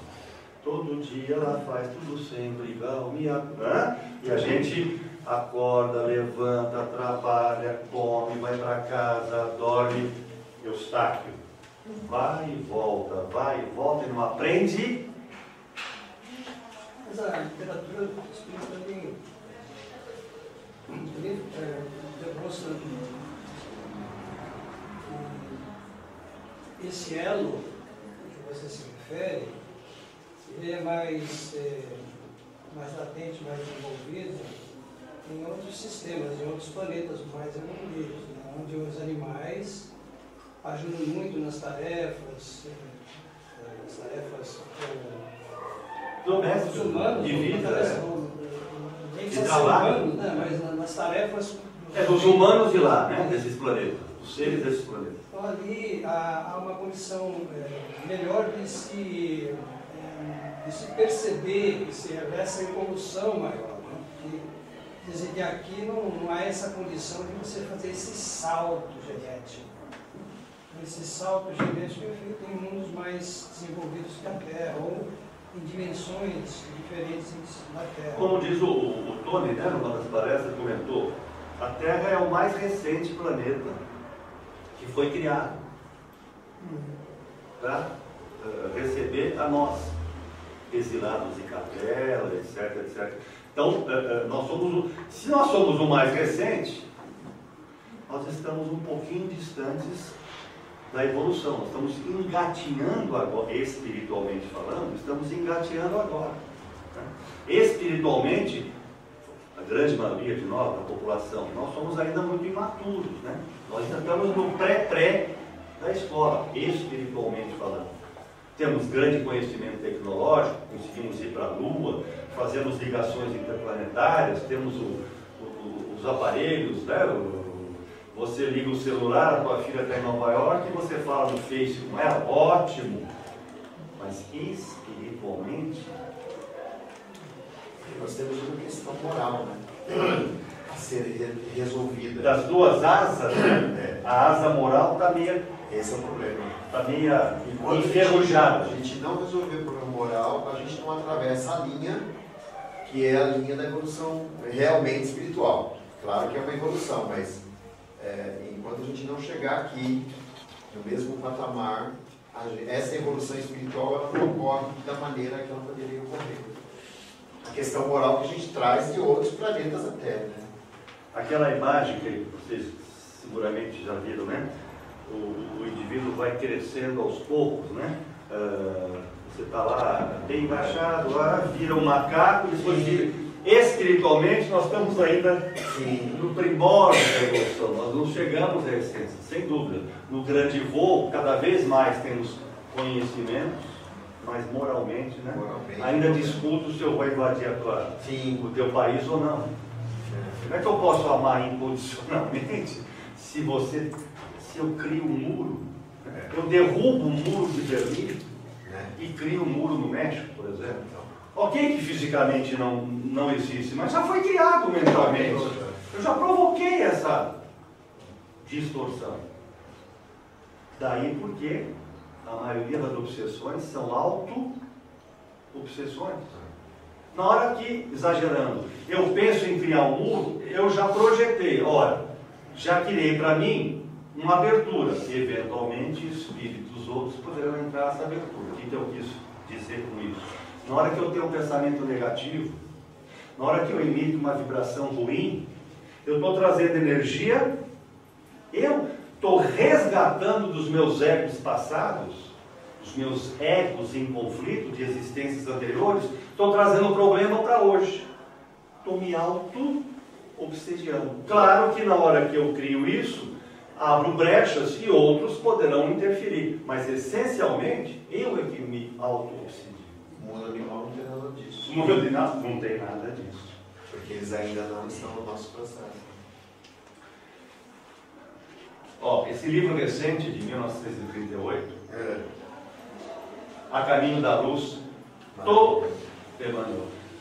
Todo dia ela faz tudo sempre igual, e a gente acorda, levanta, trabalha, come, vai para casa, dorme, Eustáquio. Vai e volta e não aprende. Mas a literatura explica também demonstra esse elo que você se refere, ele é mais latente, mais desenvolvido em outros sistemas, em outros planetas mais evoluídos, né, onde os animais ajudam muito nas tarefas domésticas, humanos, de vida, nem de só trabalho, humanos, né, mas nas tarefas dos humanos de lá, né, desses planetas, dos seres desses planetas. Então ali há uma condição melhor de se perceber essa evolução maior. Né? Dizem que aqui não há essa condição de você fazer esse salto genético. Esse salto genético é feito em mundos mais desenvolvidos que a Terra, ou em dimensões diferentes da Terra. Como diz o Tony, né, numa das palestras, comentou, a Terra é o mais recente planeta que foi criado para receber a nós, exilados de capela, etc, etc. Então, se nós somos o mais recente, nós estamos um pouquinho distantes da evolução. Nós estamos engatinhando agora, espiritualmente falando, estamos engatinhando agora. Né? Espiritualmente, a grande maioria de nós, da população, nós somos ainda muito imaturos, né? Nós ainda estamos no pré-pré da escola, espiritualmente falando. Temos grande conhecimento tecnológico, conseguimos ir para a Lua, fazemos ligações interplanetárias, temos os aparelhos, né? Você liga o celular, a tua filha está em Nova York e você fala no Face com ela, ótimo. Mas espiritualmente, nós temos uma questão moral, né? A ser resolvida. Das duas asas, né? A asa moral está meio. Esse é o problema. Está meio enferrujada. A gente não resolver o problema moral, a gente não atravessa a linha que é a linha da evolução realmente espiritual. Claro que é uma evolução, mas enquanto a gente não chegar aqui, no mesmo patamar, essa evolução espiritual ela não ocorre da maneira que ela poderia ocorrer. A questão moral que a gente traz de outros planetas até, né? Aquela imagem que vocês seguramente já viram, né? O indivíduo vai crescendo aos poucos, né? Você está lá bem embaixado, vira um macaco, depois vira. Espiritualmente, nós estamos ainda no primórdio da evolução, nós não chegamos à essência, sem dúvida. No grande voo, cada vez mais temos conhecimentos, mas moralmente, né? Ainda discuto se eu vou invadir o teu país ou não. Como é que eu posso amar incondicionalmente se eu crio um muro? Eu derrubo um muro de Berlim e crio um muro no México, por exemplo. Ok que fisicamente não existe, mas já foi criado mentalmente. Eu já provoquei essa distorção. Daí porque a maioria das obsessões são auto-obsessões. Na hora que, exagerando, eu penso em criar um muro, eu já projetei, já criei para mim uma abertura. Eventualmente, espíritos outros poderão entrar nessa abertura. O que eu quis dizer com isso? Na hora que eu tenho um pensamento negativo, na hora que eu emito uma vibração ruim, eu estou trazendo energia, eu estou resgatando dos meus egos passados, dos meus egos em conflito de existências anteriores, estou trazendo o problema para hoje. Estou me auto-obsediando. Claro que na hora que eu crio isso, abro brechas e outros poderão interferir, mas essencialmente eu é que me auto-obsedio. O mundo animal não tem nada disso. O mundo animal não tem nada disso. Porque eles ainda não estão no nosso processo. Esse livro recente de 1938, A Caminho da Luz,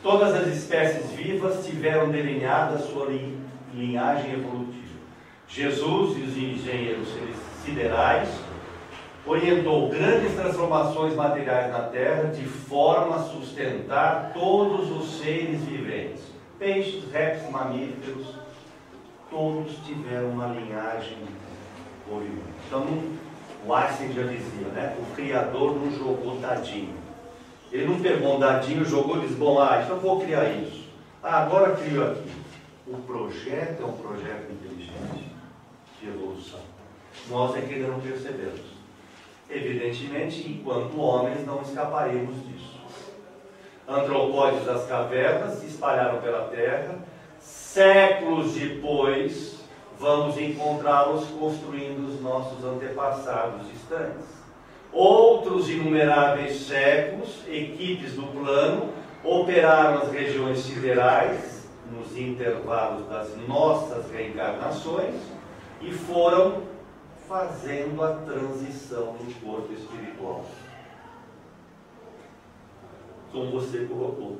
todas as espécies vivas tiveram delineada sua linhagem evolutiva. Jesus e os engenheiros siderais orientou grandes transformações materiais na Terra de forma a sustentar todos os seres viventes. Peixes, répteis, mamíferos, todos tiveram uma linhagem oriunda. Então, o Einstein já dizia, né? O Criador não jogou dadinho. Ele não pegou um dadinho, jogou e disse, bom, então eu vou criar isso. Agora crio aqui. O projeto é um projeto inteligente de evolução. Nós é que ainda não percebemos. Evidentemente, enquanto homens, não escaparemos disso. Antropóides das cavernas se espalharam pela terra. Séculos depois, vamos encontrá-los construindo os nossos antepassados distantes. Outros inumeráveis séculos, equipes do plano, operaram nas regiões siderais, nos intervalos das nossas reencarnações, e foram fazendo a transição no corpo espiritual. Como você colocou,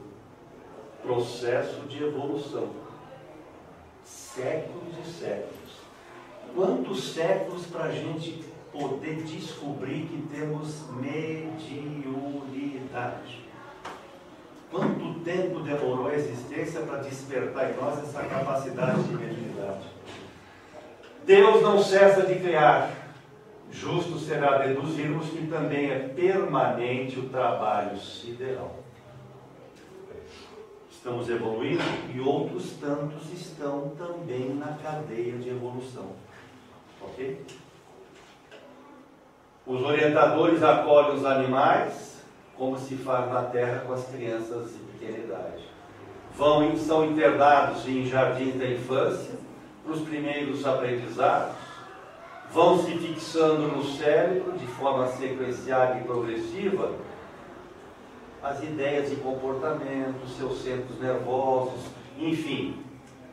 processo de evolução. Séculos e séculos. Quantos séculos para a gente poder descobrir que temos mediunidade? Quanto tempo demorou a existência para despertar em nós essa capacidade de mediunidade? Deus não cessa de criar. Justo será deduzirmos que também é permanente o trabalho sideral. Estamos evoluindo e outros tantos estão também na cadeia de evolução. Ok? Os orientadores acolhem os animais, como se faz na Terra com as crianças de pequena idade. São internados em jardins da infância, para os primeiros aprendizados, vão se fixando no cérebro, de forma sequenciada e progressiva, as ideias de comportamento, seus centros nervosos, enfim,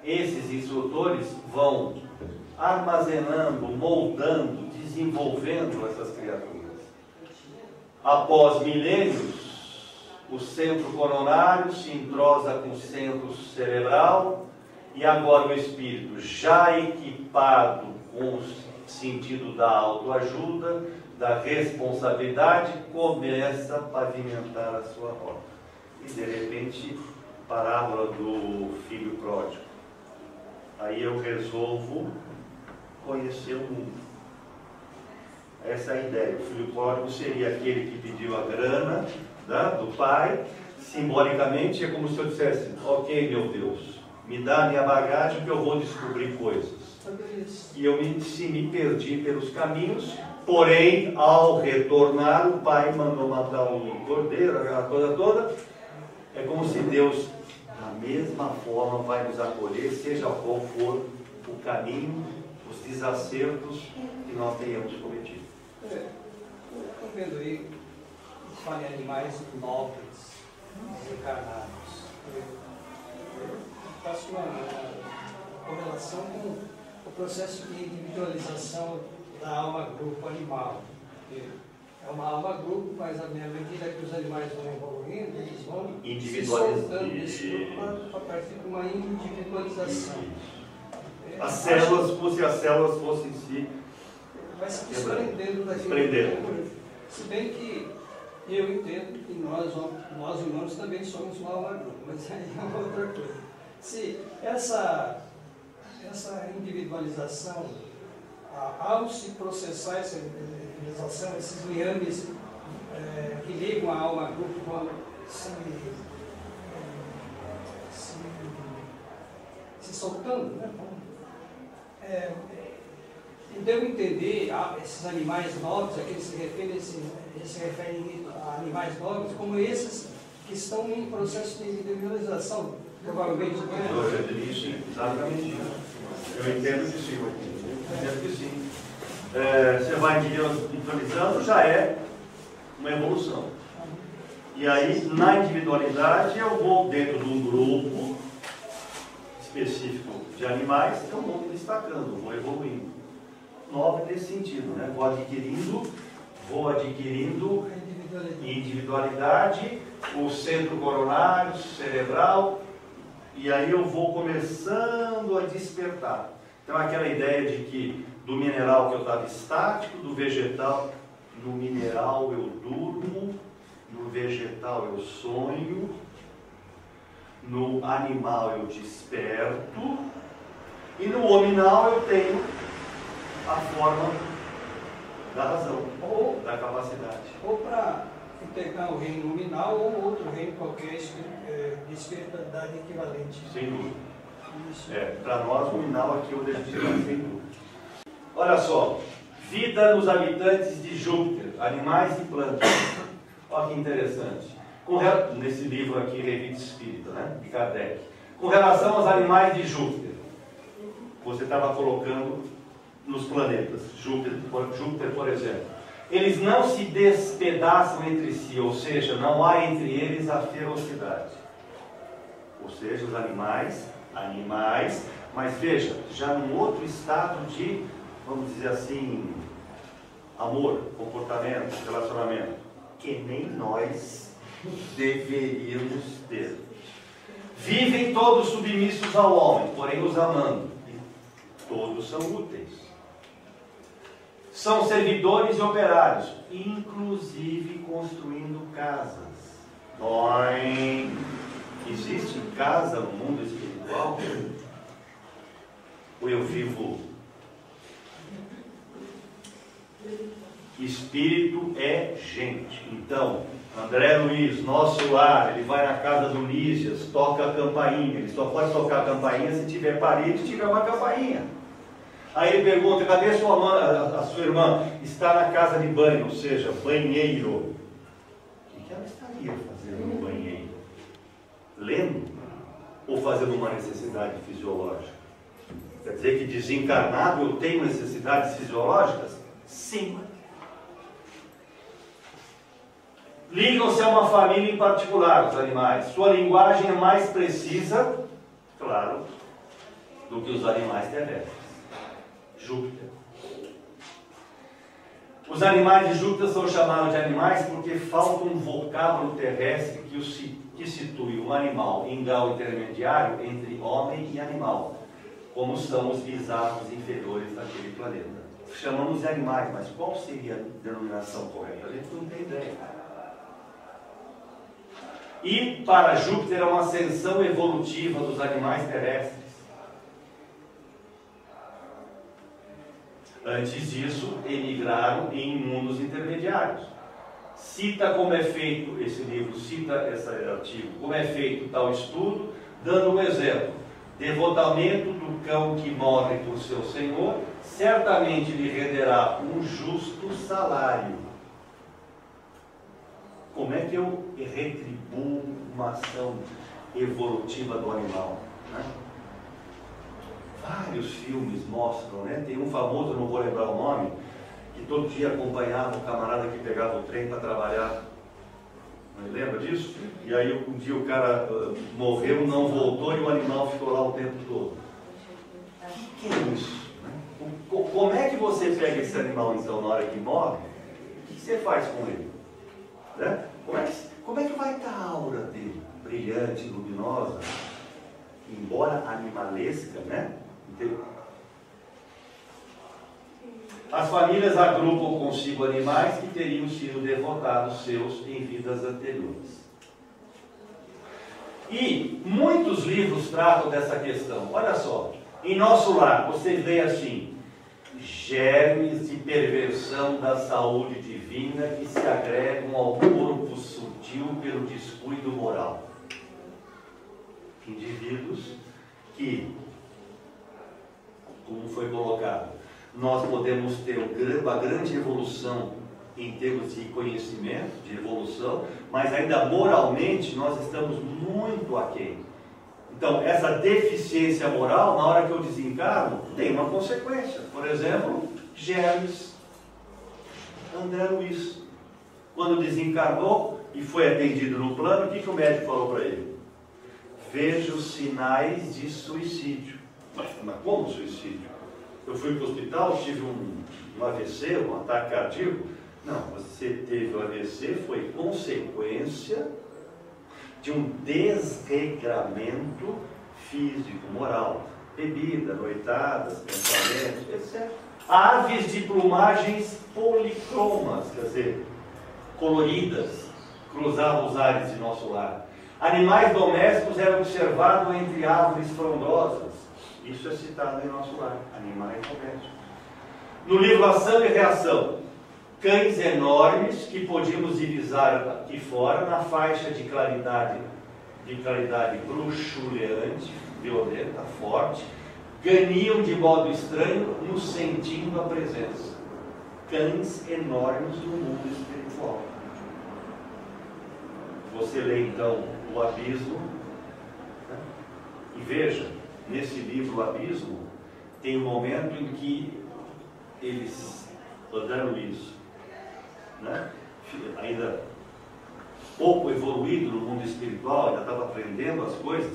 esses instrutores vão armazenando, moldando, desenvolvendo essas criaturas. Após milênios, o centro coronário se entrosa com o centro cerebral e agora o espírito, já equipado com o sentido da autoajuda, da responsabilidade, começa a pavimentar a sua rota. E de repente, parábola do filho pródigo. Aí eu resolvo conhecer o mundo. Essa é a ideia. O filho pródigo seria aquele que pediu a grana, né, do pai. Simbolicamente é como se eu dissesse: ok, meu Deus, me dá a minha bagagem que eu vou descobrir coisas. E eu me perdi pelos caminhos, porém, ao retornar, o pai mandou matar um cordeiro, aquela coisa toda. É como se Deus, da mesma forma, vai nos acolher, seja qual for o caminho, os desacertos que nós tenhamos cometido. Estou vendo aí, fala em animais nobres, desencarnados. Eu faço uma correlação com o processo de individualização da alma grupo animal. É uma alma grupo, mas à medida que os animais vão evoluindo, eles vão se soltando desse grupo para partir de uma individualização. As células, como se as células fossem em si, vai se desprendendo daquilo. Se bem que eu entendo que nós humanos também somos uma alma grupo, mas aí é outra coisa. Se essa individualização, ao se processar essa individualização, esses liames que ligam a alma grupo vão se soltando, né? E devo entender esses animais nobres, a que eles se referem a animais nobres, como esses que estão em processo de individualização, provavelmente. Exatamente isso. Eu entendo que sim. Entendo que sim. Você vai individualizando, já é uma evolução. E aí, na individualidade, eu vou dentro de um grupo específico de animais, então vou me destacando, vou evoluindo. Nobre nesse sentido, né? Vou adquirindo individualidade, o centro coronário, cerebral, e aí eu vou começando a despertar. Então aquela ideia de que do mineral que eu estava estático, do vegetal, no mineral eu durmo, no vegetal eu sonho, no animal eu desperto, e no hominal eu tenho a forma da razão, ou da capacidade. Ou para integrar o reino nominal ou outro reino qualquer de espiritualidade equivalente. Sem dúvida. Para nós, nominal aqui eu deixo de sem dúvida. Olha só, Vida nos habitantes de Júpiter, animais e plantas. Olha que interessante. Nesse livro aqui, Revista Espírita, né, de Kardec. Com relação aos animais de Júpiter, você estava colocando nos planetas, Júpiter, por exemplo. Eles não se despedaçam entre si, ou seja, não há entre eles a ferocidade. Ou seja, os animais, mas veja, já num outro estado de, vamos dizer assim, amor, comportamento, relacionamento, que nem nós deveríamos ter. Vivem todos submissos ao homem, porém os amando. E todos são úteis. São servidores e operários, inclusive construindo casas. Existe casa no mundo espiritual? Ou eu vivo? Espírito é gente. Então, André Luiz, nosso lar, ele vai na casa do Lísias, toca a campainha. Ele só pode tocar a campainha se tiver parede e tiver uma campainha. Aí ele pergunta, cadê a sua irmã? Está na casa de banho, ou seja, banheiro. O que ela estaria fazendo no banheiro? Lendo? Ou fazendo uma necessidade fisiológica? Quer dizer que desencarnado eu tenho necessidades fisiológicas? Sim. Ligam-se a uma família em particular, os animais. Sua linguagem é mais precisa, claro, do que os animais terrestres. Júpiter. Os animais de Júpiter são chamados de animais porque falta um vocábulo terrestre que situe um animal em grau intermediário entre homem e animal, como são os bizarros inferiores daquele planeta. Chamamos de animais, mas qual seria a denominação correta? A gente não tem ideia. E para Júpiter é uma ascensão evolutiva dos animais terrestres. Antes disso, emigraram em mundos intermediários. Cita como é feito, esse livro cita esse artigo, como é feito tal estudo, dando um exemplo. Devotamento do cão que morre por seu senhor, certamente lhe renderá um justo salário. Como é que eu retribuo uma ação evolutiva do animal? Né? Vários filmes mostram, né? Tem um famoso, eu não vou lembrar o nome, que todo dia acompanhava o camarada que pegava o trem para trabalhar. Não lembra disso? E aí um dia o cara morreu, não voltou e o animal ficou lá o tempo todo. O que é isso? Né? Como é que você pega esse animal então na hora que morre? O que você faz com ele? Né? Como é que vai estar a aura dele? Brilhante, luminosa, embora animalesca, né? As famílias agrupam consigo animais que teriam sido devotados seus em vidas anteriores. E muitos livros tratam dessa questão. Olha só, em Nosso Lar, vocês leem assim: germes de perversão da saúde divina que se agregam ao corpo sutil pelo descuido moral. Indivíduos que, como foi colocado, nós podemos ter uma grande evolução em termos de conhecimento, de evolução, mas ainda moralmente nós estamos muito aquém. Então, essa deficiência moral, na hora que eu desencarno, tem uma consequência. Por exemplo, germes. André Luiz, quando desencarnou e foi atendido no plano, o que o médico falou para ele? Vejo sinais de suicídio. Mas como suicídio? Eu fui para o hospital, tive um AVC, um ataque cardíaco. Não, você teve o AVC, foi consequência de um desregramento físico, moral. Bebida, noitadas, pensamentos, etc. Aves de plumagens policromas, quer dizer, coloridas, cruzavam os ares de Nosso Lar. Animais domésticos eram observados entre árvores frondosas. Isso é citado em Nosso Lar, animais domésticos. No livro Ação e Reação, cães enormes que podíamos divisar aqui fora na faixa de claridade bruxuleante, violenta, forte, ganiam de modo estranho, nos sentindo a presença. cães enormes no mundo espiritual. Você lê então o Abismo, né? E veja, nesse livro O Abismo, tem um momento em que eles, André Luiz, né? Ainda pouco evoluído no mundo espiritual, ainda estava aprendendo as coisas,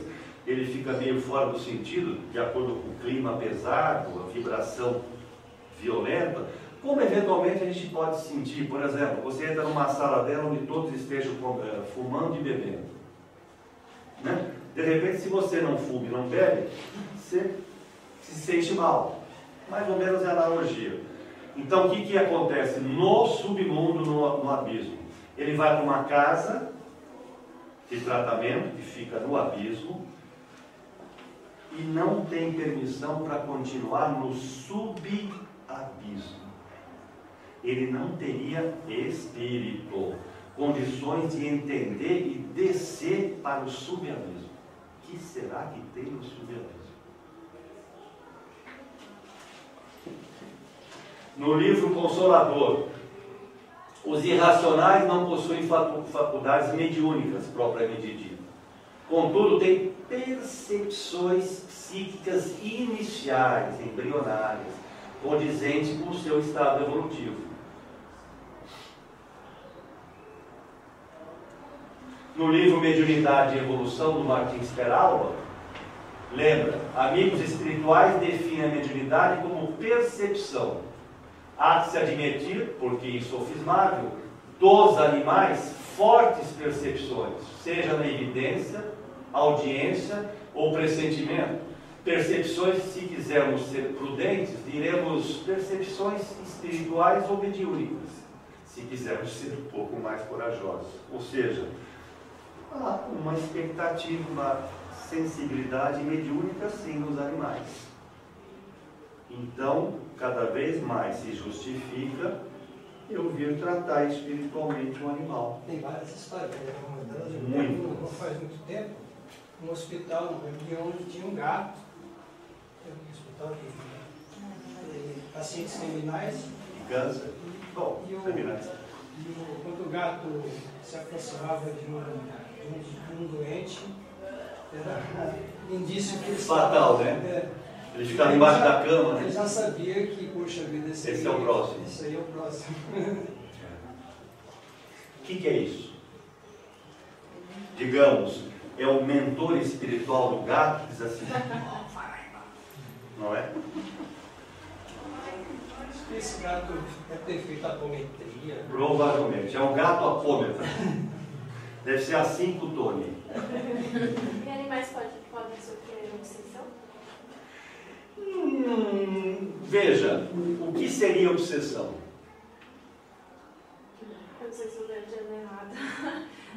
ele fica meio fora do sentido, de acordo com o clima pesado, a vibração violenta, como eventualmente a gente pode sentir. Por exemplo, você entra numa sala dela onde todos estejam fumando e bebendo, né? De repente, se você não fuma e não bebe, você se sente mal. Mais ou menos é a analogia. Então, o que acontece no submundo, no abismo? Ele vai para uma casa de tratamento, que fica no abismo, e não tem permissão para continuar no subabismo. Ele não teria espírito, condições de entender e descer para o subabismo. O que será que tem no subabismo? No livro Consolador, os irracionais não possuem faculdades mediúnicas, propriamente dito. Contudo, têm percepções psíquicas iniciais, embrionárias, condizentes com o seu estado evolutivo. No livro Mediunidade e Evolução, do Martins Peralba, lembra, amigos espirituais definem a mediunidade como percepção. Há de se admitir, porque insofismável, dos animais fortes percepções, seja na evidência, audiência ou pressentimento. Percepções, se quisermos ser prudentes, diremos percepções espirituais ou mediúnicas, se quisermos ser um pouco mais corajosos. Ou seja, há uma expectativa, uma sensibilidade mediúnica sim nos animais. Então, cada vez mais se justifica eu vir tratar espiritualmente um animal. Tem várias histórias. Muito. Não faz muito tempo, um hospital onde tinha um gato, um hospital de pacientes terminais. E câncer. Bom, terminais. Quando o gato se aproximava de um doente, era indício que ele fatal, né? Ele ficava embaixo da cama, né? Ele já sabia que, puxa vida, esse é o próximo. Esse aí é o próximo. O que é isso? Digamos, é o mentor espiritual do gato que diz assim, não é? Esse gato deve ter feito apometria. Provavelmente. É um gato apômetra. Deve ser assim com o Tony. E animais podem sofrer obsessão? Veja, o que seria obsessão? Eu não sei se eu estou dizendo errado.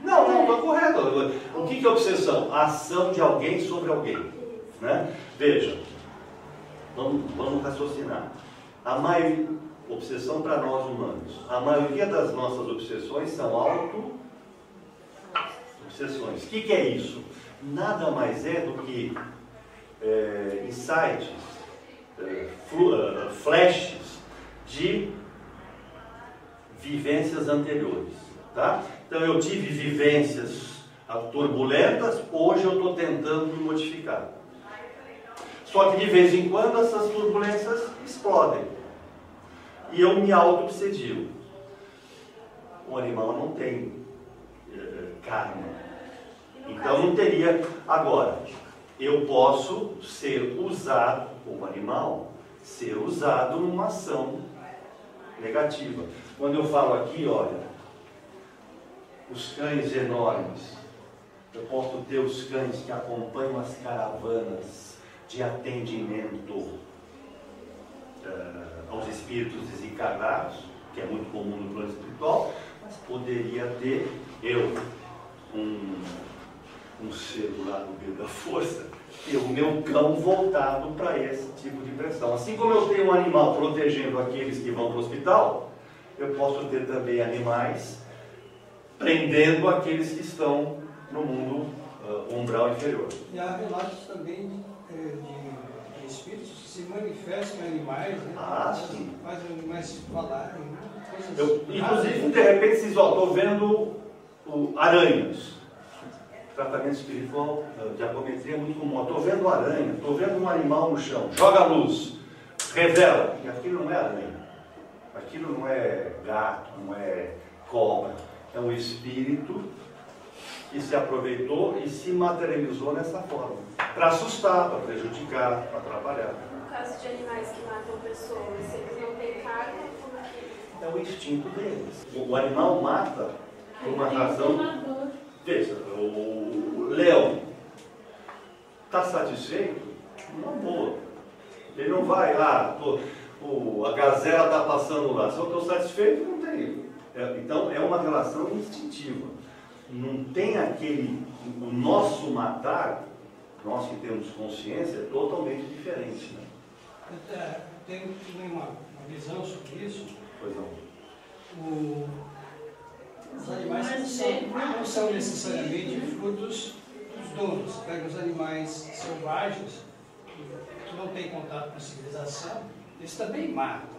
Não, está correto. O que é obsessão? A ação de alguém sobre alguém. Né? Veja, vamos raciocinar. A maioria, obsessão para nós humanos, a maioria das nossas obsessões são auto-obsessões. O que é isso? Nada mais é do que insights, flashes de vivências anteriores. Tá? Então eu tive vivências turbulentas, hoje eu estou tentando me modificar. Só que de vez em quando essas turbulências explodem. E eu me auto-obsedio. O animal não tem karma. Então não teria. Agora, eu posso ser usado, como animal, ser usado numa ação negativa. Quando eu falo aqui, olha, os cães enormes, eu posso ter os cães que acompanham as caravanas de atendimento aos espíritos desencarnados, que é muito comum no plano espiritual, mas poderia ter eu, um ser lá no meio da força, ter o meu cão voltado para esse tipo de pressão. Assim como eu tenho um animal protegendo aqueles que vão para o hospital, eu posso ter também animais prendendo aqueles que estão no mundo umbral inferior. E há relatos também de espíritos que se manifestam em animais, né? Ah, sim. Fazem os animais falarem, né? Inclusive, de repente, vocês estou vendo aranhas. Tratamento espiritual de apometria é muito comum. Estou vendo aranha, estou vendo um animal no chão, joga a luz, revela que aquilo não é aranha, aquilo não é gato, não é cobra, é um espírito que se aproveitou e se materializou nessa forma, para assustar, para prejudicar, para atrapalhar. No caso de animais que matam pessoas, se eles não têm carne, como que... É o instinto deles. O animal mata por uma razão. Veja, o leão está satisfeito? Uma boa. Ele não vai lá, a gazela está passando lá. Se eu estou satisfeito, não tem. Então é uma relação instintiva. Não tem aquele. O nosso matar, nós que temos consciência, é totalmente diferente. Né? Eu tenho uma visão sobre isso. Pois não. Os animais não são necessariamente frutos dos donos. Pega os animais selvagens, que não têm contato com a civilização, eles também matam.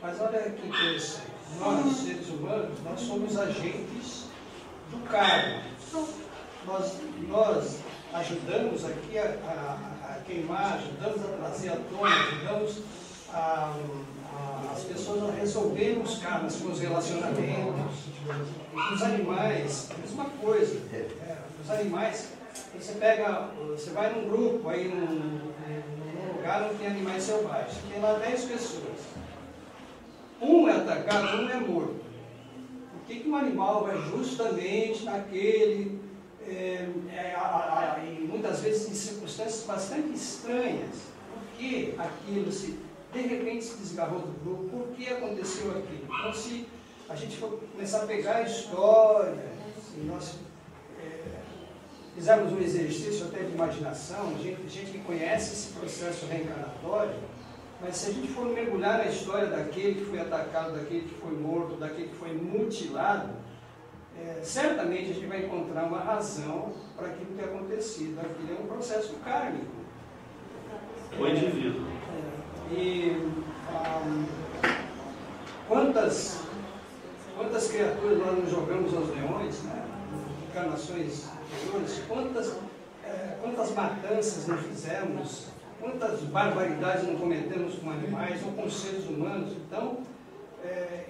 Mas olha que interessante, nós, seres humanos, nós somos agentes do karma. Nós ajudamos aqui a queimar, ajudamos a trazer à tona, ajudamos as pessoas a resolverem os karmas com os relacionamentos. Os animais, a mesma coisa. Os animais, você vai num grupo, aí num lugar onde tem animais selvagens, tem lá 10 pessoas. Um é atacado, um é morto. Por que um animal vai justamente naquele, e muitas vezes em circunstâncias bastante estranhas? Por que aquilo de repente se desgarrou do grupo? Por que aconteceu aquilo? Então, se a gente for começar a pegar a história, se nós fizermos um exercício até de imaginação, gente que conhece esse processo reencarnatório, mas se a gente for mergulhar na história daquele que foi atacado, daquele que foi morto, daquele que foi mutilado, certamente a gente vai encontrar uma razão para aquilo que é acontecido. Aquilo é um processo kármico. O indivíduo. Quantas criaturas nós não jogamos aos leões, né? Encarnações anteriores, quantas matanças não fizemos, quantas barbaridades não cometemos com animais ou com seres humanos. Então,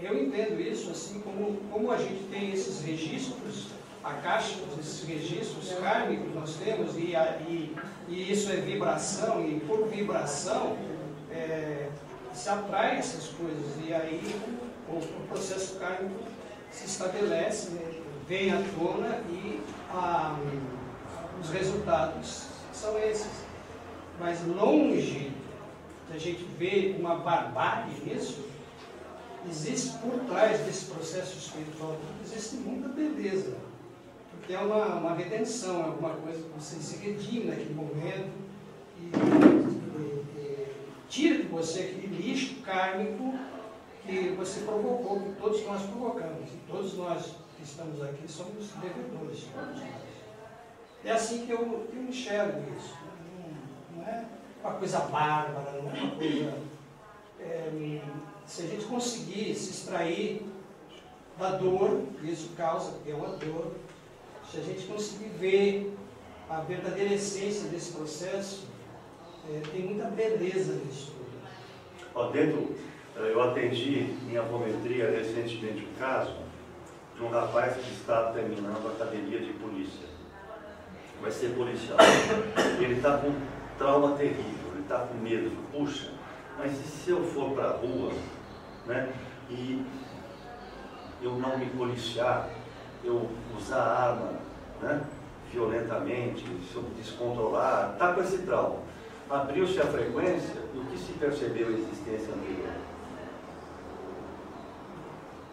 eu entendo isso assim como a gente tem esses registros acásticos, esses registros kármicos nós temos, e isso é vibração, e por vibração se atrai essas coisas, e aí o processo kármico se estabelece, vem à tona e os resultados são esses. Mas longe de a gente ver uma barbárie nisso, existe por trás desse processo espiritual, existe muita beleza, porque é uma redenção, é alguma coisa que você se redime naquele momento e tira de você aquele lixo kármico que você provocou, que todos nós provocamos, e todos nós que estamos aqui somos devedores, todos nós. É assim que eu enxergo isso. Não é uma coisa bárbara, não é uma coisa... se a gente conseguir se extrair da dor que isso causa, porque é uma dor, se a gente conseguir ver a verdadeira essência desse processo, tem muita beleza nisso tudo. Eu atendi em apometria recentemente um caso de um rapaz que está terminando a academia de polícia. Vai ser policial. Ele está com trauma terrível, ele está com medo. Puxa, mas e se eu for para a rua, né, e eu não me policiar, eu usar arma, né, violentamente, se eu descontrolar, está com esse trauma. Abriu-se a frequência e o que se percebeu a existência anterior?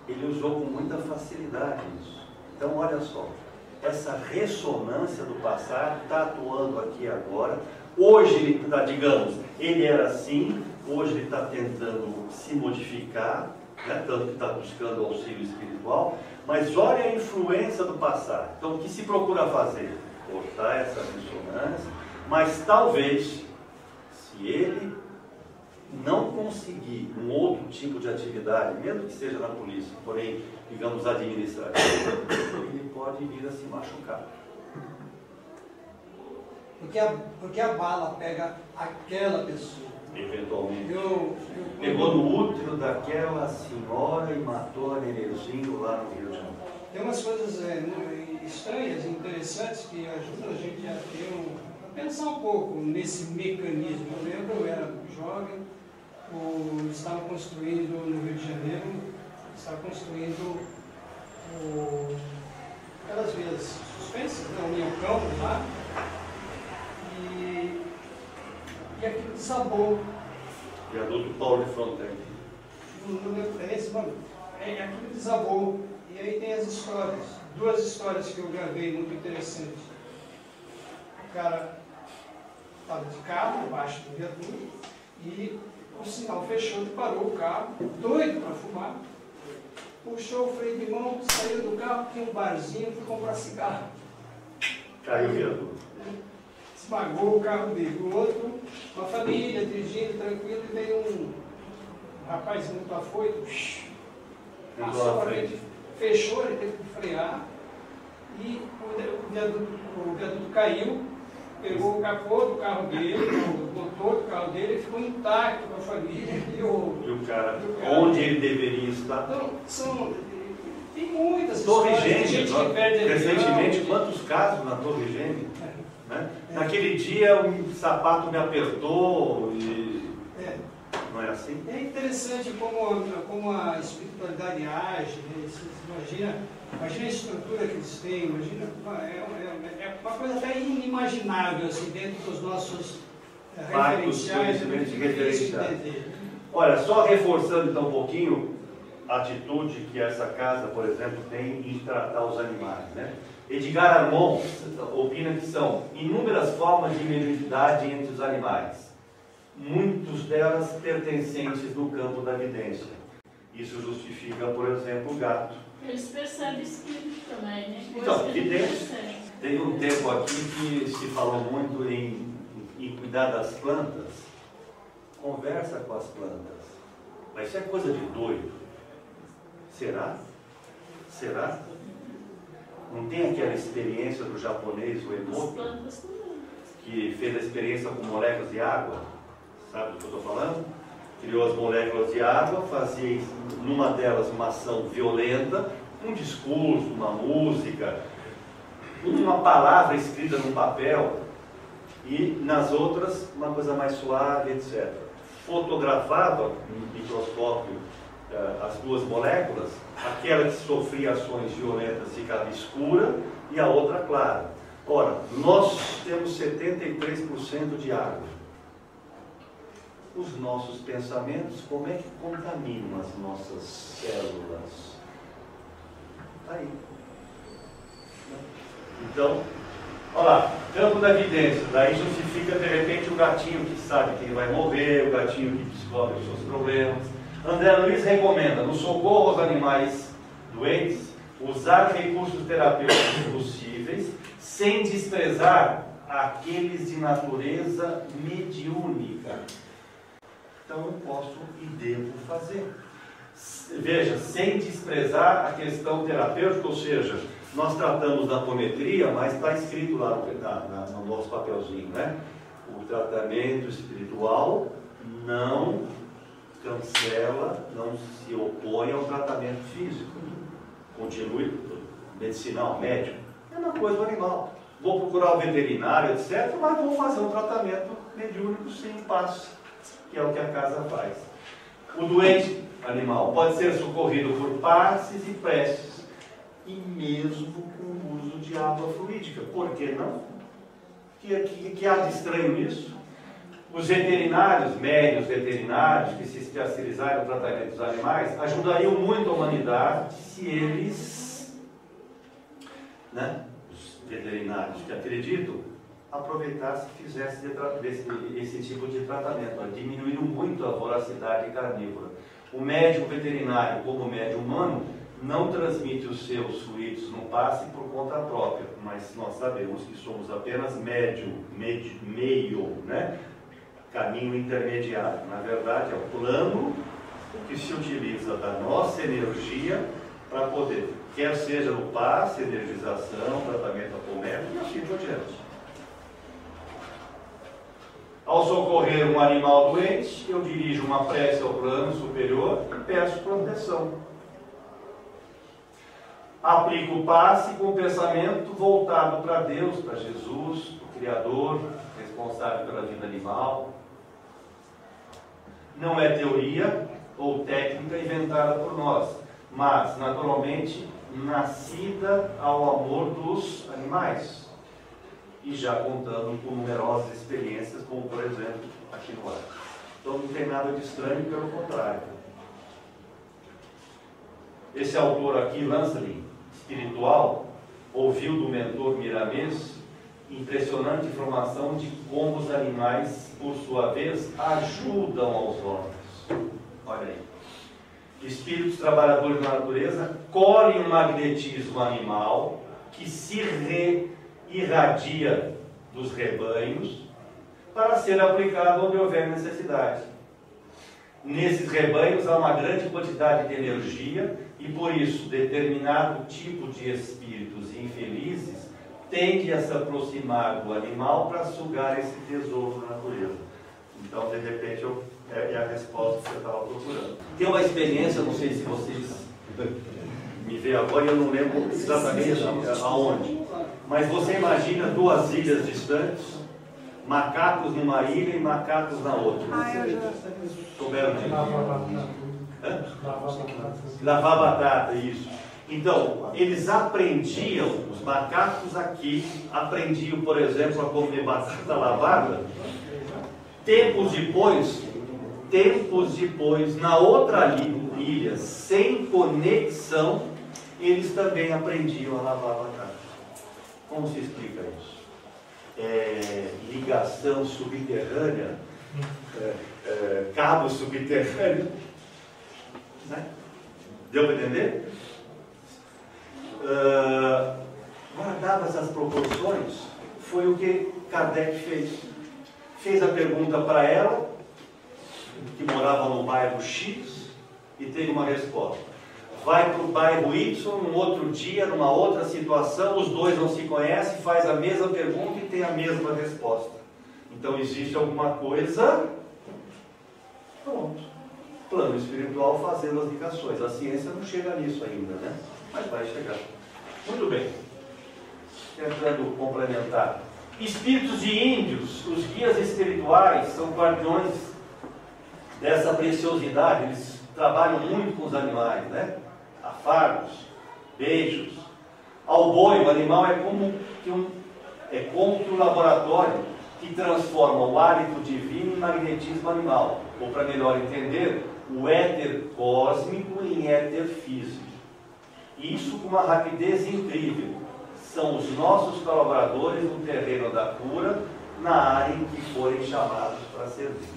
Ele usou com muita facilidade isso. Então, olha só, essa ressonância do passado está atuando aqui agora. Hoje ele está, digamos, ele era assim, hoje ele está tentando se modificar, né, tanto que está buscando auxílio espiritual, mas olha a influência do passado. Então, o que se procura fazer? Cortar essa ressonância, mas talvez, se ele não conseguir um outro tipo de atividade, mesmo que seja na polícia, porém, digamos, administrativa, ele pode vir a se machucar. Porque a bala pega aquela pessoa. Eventualmente. Pegou no útero daquela senhora e matou a nenenzinho lá no Rio de Janeiro. Tem umas coisas estranhas e interessantes que ajudam a gente a pensar um pouco nesse mecanismo. Eu lembro, eu era jovem, estava construindo no Rio de Janeiro, aquelas vias suspensas, né, União Campos lá, e aquilo desabou. Viaduto Paulo de Fronteira. Aquilo desabou. E aí tem as histórias, duas histórias que eu gravei muito interessantes. O cara estava de carro embaixo do viaduto e o sinal fechou, parou o carro, doido para fumar, puxou o freio de mão, saiu do carro, tinha um barzinho, foi comprar cigarro. Caiu o viaduto. Esmagou o carro dele. O outro, uma família dirigindo tranquilo, e veio um rapaz muito afoito, passou a frente, fechou, ele teve que frear e o viaduto caiu, pegou o capô do carro dele, o motor do carro dele, ficou intacto com a família e o cara, onde ele deveria estar. Então, tem muitas Torre histórias. Gêmea, recentemente, quantos casos na Torre Gêmea? Né? Naquele dia um sapato me apertou e... Não é assim? É interessante como a espiritualidade age, né? Imagina a estrutura que eles têm, é uma coisa até inimaginável assim, dentro dos nossos referenciais. Olha, só reforçando então um pouquinho a atitude que essa casa, por exemplo, tem em tratar os animais, né? Edgar Armond opina que são inúmeras formas de mediunidade entre os animais, muitas delas pertencentes no campo da vidência. Isso justifica, por exemplo, o gato. Eles percebem espírito também, né? Então, vidência. Tem um tempo aqui que se falou muito em cuidar das plantas. Conversa com as plantas. Mas isso é coisa de doido. Será? Será? Não tem aquela experiência do japonês, o Emoto, que fez a experiência com moléculas de água? Sabe do que eu estou falando? Criou as moléculas de água, fazia numa delas uma ação violenta, um discurso, uma música, uma palavra escrita num papel, e nas outras uma coisa mais suave, etc. Fotografava no microscópio as duas moléculas, aquela que sofria ações violentas ficava escura e a outra clara. Ora, nós temos 73% de água. Os nossos pensamentos, como é que contaminam as nossas células? Está aí. Então, olha lá, campo da evidência. Daí justifica de repente o gatinho que sabe que ele vai morrer, o gatinho que descobre os seus problemas. André Luiz recomenda, no socorro aos animais doentes, usar recursos terapêuticos possíveis, sem desprezar aqueles de natureza mediúnica. Então eu posso e devo fazer. Veja, sem desprezar a questão terapêutica, ou seja, nós tratamos da apometria, mas está escrito lá no nosso papelzinho, né? O tratamento espiritual não cancela, não se opõe ao tratamento físico. Continue medicinal, médico. É uma coisa do animal. Vou procurar o veterinário, etc., mas vou fazer um tratamento mediúnico sem passe, que é o que a casa faz. O doente animal pode ser socorrido por passes e preces, e mesmo com o uso de água fluídica. Por que não? Que há de estranho nisso? Os veterinários, médicos veterinários, que se especializaram no tratamento dos animais, ajudariam muito a humanidade se eles, né, os veterinários que acreditam, aproveitassem e fizessem esse tipo de tratamento. Diminuíram muito a voracidade carnívora. O médico veterinário, como o médico humano, não transmite os seus fluidos no passe por conta própria, mas nós sabemos que somos apenas meio, né? caminho intermediário. Na verdade, é o plano que se utiliza da nossa energia para poder, quer seja no passe, energização, tratamento apomérgico e assim por diante. Ao socorrer um animal doente, eu dirijo uma prece ao plano superior e peço proteção. Aplico o passe com o pensamento voltado para Deus, para Jesus, o Criador, responsável pela vida animal. Não é teoria ou técnica inventada por nós, mas, naturalmente, nascida ao amor dos animais. E já contando com numerosas experiências, como por exemplo aqui no ar. Então não tem nada de estranho, pelo contrário. Esse autor aqui, Lancelin, espiritual, ouviu do mentor Miramês impressionante informação de como os animais, por sua vez, ajudam aos homens. Olha aí. Espíritos trabalhadores da natureza colhem um magnetismo animal que se irradia dos rebanhos para ser aplicado onde houver necessidade. Nesses rebanhos há uma grande quantidade de energia e por isso determinado tipo de espíritos infelizes tende a se aproximar do animal para sugar esse tesouro da natureza. Então, de repente, é a resposta que você estava procurando. Tem uma experiência, não sei se vocês me veem agora, e eu não lembro exatamente aonde. Mas você imagina duas ilhas distantes, macacos numa ilha e macacos na outra. Souberam disso? Lavar batata, isso. Então, eles aprendiam, os macacos aqui, aprendiam, por exemplo, a comer batata lavada. Tempos depois, na outra ilha, sem conexão, eles também aprendiam a lavar batata. Como se explica isso? Ligação subterrânea, cabo subterrâneo, né? Deu para entender? Guardadas as proporções, foi o que Kardec fez. Fez a pergunta para ela, que morava no bairro X, e teve uma resposta. Vai para o bairro Y, num outro dia, numa outra situação, os dois não se conhecem, faz a mesma pergunta e tem a mesma resposta. Então existe alguma coisa, pronto. Plano espiritual fazendo as ligações. A ciência não chega nisso ainda, né? Mas vai chegar. Muito bem. Tentando complementar. Espíritos de índios, os guias espirituais, são guardiões dessa preciosidade. Eles trabalham muito com os animais, né? Afagos, beijos. Ao boi, o animal é como que um laboratório que transforma o hálito divino em magnetismo animal. Ou, para melhor entender, o éter cósmico em éter físico. Isso com uma rapidez incrível. São os nossos colaboradores no terreno da cura, na área em que forem chamados para servir.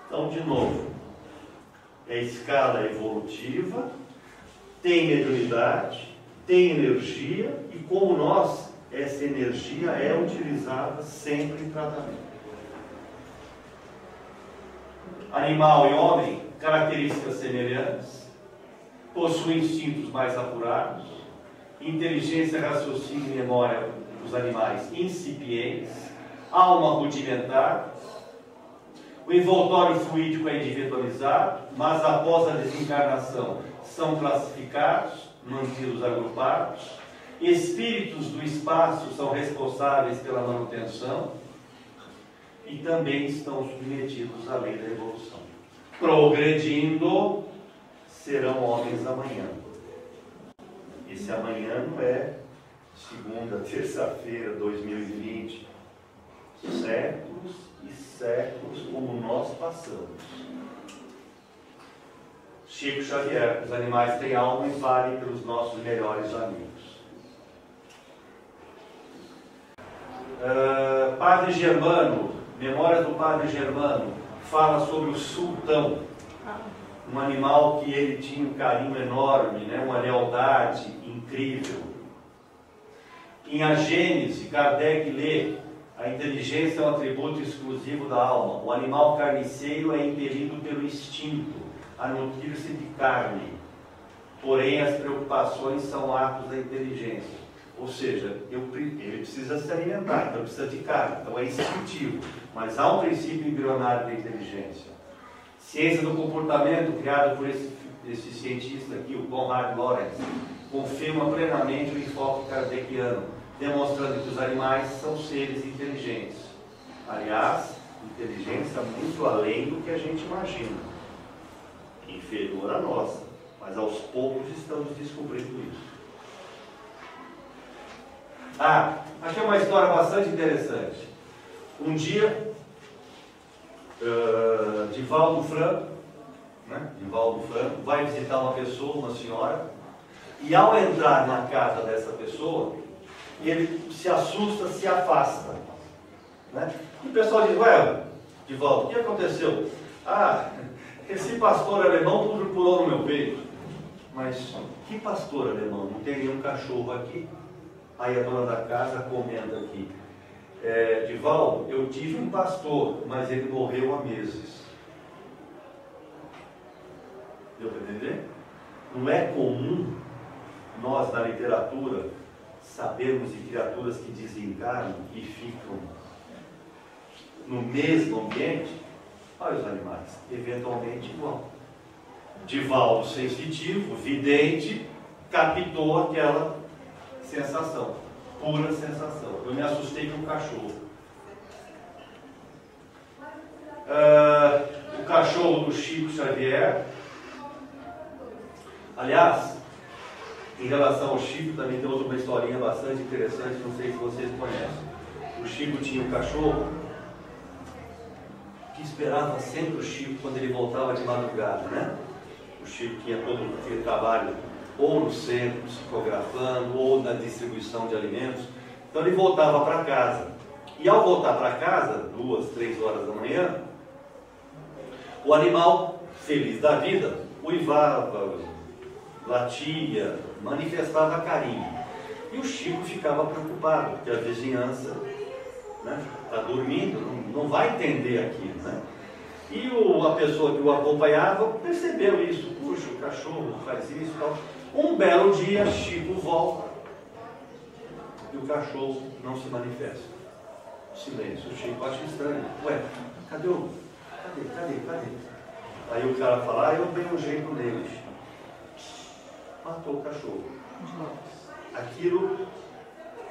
Então, de novo, é escala evolutiva, tem mediunidade, tem energia, e como nós, essa energia é utilizada sempre em tratamento. Animal e homem, características semelhantes, possuem instintos mais apurados, inteligência, raciocínio e memória dos animais incipientes, alma rudimentar, o envoltório fluídico é individualizado, mas após a desencarnação são classificados, mantidos agrupados, espíritos do espaço são responsáveis pela manutenção e também estão submetidos à lei da evolução. Progredindo, serão homens amanhã. Esse amanhã não é segunda, terça-feira, 2020. Séculos e séculos como nós passamos. Chico Xavier, os animais têm alma e valem pelos nossos melhores amigos. Padre Germano, Memórias do Padre Germano, fala sobre o sultão, um animal que ele tinha um carinho enorme, né? Uma lealdade incrível. Em A Gênese, Kardec lê A inteligência é um atributo exclusivo da alma. O animal carniceiro é impelido pelo instinto a nutrir-se de carne. Porém, as preocupações são atos da inteligência. Ou seja, ele precisa se alimentar, então precisa de carne. Então é instintivo. Mas há um princípio embrionário da inteligência. Ciência do comportamento, criada por esse cientista aqui, o Konrad Lorenz, confirma plenamente o enfoque kardeciano, demonstrando que os animais são seres inteligentes. Aliás, inteligência muito além do que a gente imagina. Inferior à nossa. Mas aos poucos estamos descobrindo isso. Aqui é uma história bastante interessante. Um dia, Divaldo Franco vai visitar uma pessoa, uma senhora, e ao entrar na casa dessa pessoa, ele se assusta, se afasta. Né? E o pessoal diz: ué, Divaldo, o que aconteceu? Esse pastor alemão pulou no meu peito. Mas que pastor alemão? Não tem nenhum cachorro aqui? Aí a dona da casa comenta aqui: Divaldo, eu tive um pastor, mas ele morreu há meses. Deu para entender? Não é comum nós, na literatura, sabermos de criaturas que desencarnam e ficam no mesmo ambiente. Olha os animais, eventualmente igual. Divaldo, sensitivo, vidente, captou aquela sensação, pura sensação. Eu me assustei com o cachorro. O cachorro do Chico Xavier. Aliás, em relação ao Chico, também tem outra historinha bastante interessante, não sei se vocês conhecem. O Chico tinha um cachorro que esperava sempre o Chico quando ele voltava de madrugada, né? O Chico tinha todo aquele trabalho ou no centro, psicografando, ou na distribuição de alimentos. Então ele voltava para casa. E ao voltar para casa, 2, 3 horas da manhã, o animal, feliz da vida, uivava, latia, manifestava carinho. E o Chico ficava preocupado, porque a vizinhança está dormindo, não vai entender aquilo, né? E a pessoa que o acompanhava percebeu isso. Puxa, o cachorro faz isso e tal. Um belo dia, Chico volta e o cachorro não se manifesta. Silêncio. O Chico acha estranho. Ué, cadê? Aí o cara fala: eu dei um jeito nele. Matou o cachorro. Aquilo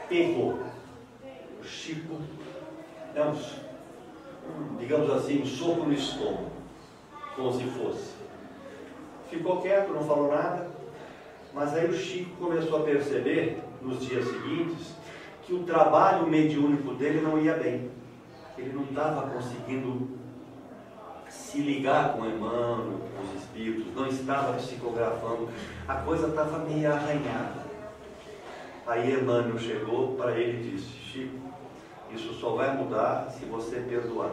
pegou. O Chico digamos assim, um soco no estômago, como se fosse. Ficou quieto, não falou nada, mas aí o Chico começou a perceber, nos dias seguintes, que o trabalho mediúnico dele não ia bem. Ele não estava conseguindo se ligar com Emmanuel, com os espíritos, não estava psicografando, a coisa estava meio arranhada. Aí Emmanuel chegou para ele e disse: Chico, isso só vai mudar se você perdoar.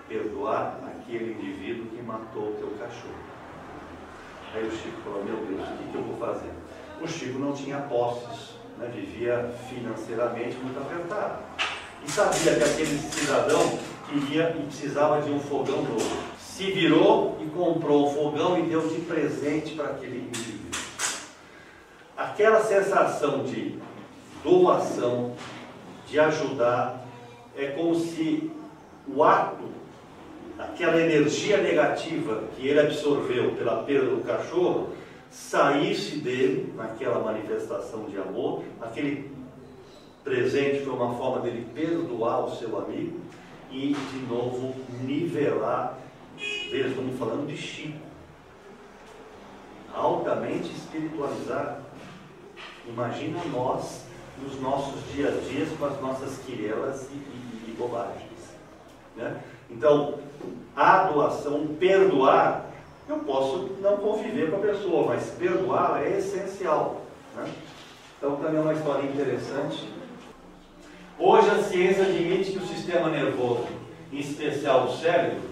Perdoar aquele indivíduo que matou o teu cachorro. Aí o Chico falou: meu Deus, o que eu vou fazer? O Chico não tinha posses, vivia financeiramente muito apertado. E sabia que aquele cidadão queria e precisava de um fogão novo. Se virou e comprou um fogão e deu de presente para aquele indivíduo. Aquela sensação de doação, de ajudar, é como se o ato, aquela energia negativa que ele absorveu pela perda do cachorro, saísse dele naquela manifestação de amor. Aquele presente foi uma forma dele perdoar o seu amigo e de novo nivelar. Veja, estamos falando de Chico, altamente espiritualizado. Imagina nós nos nossos dias a dias com as nossas quirelas e bobagens, né? Então, a doação, perdoar, eu posso não conviver com a pessoa, mas perdoar é essencial, né? Então, também é uma história interessante. Hoje a ciência admite que o sistema nervoso, em especial o cérebro,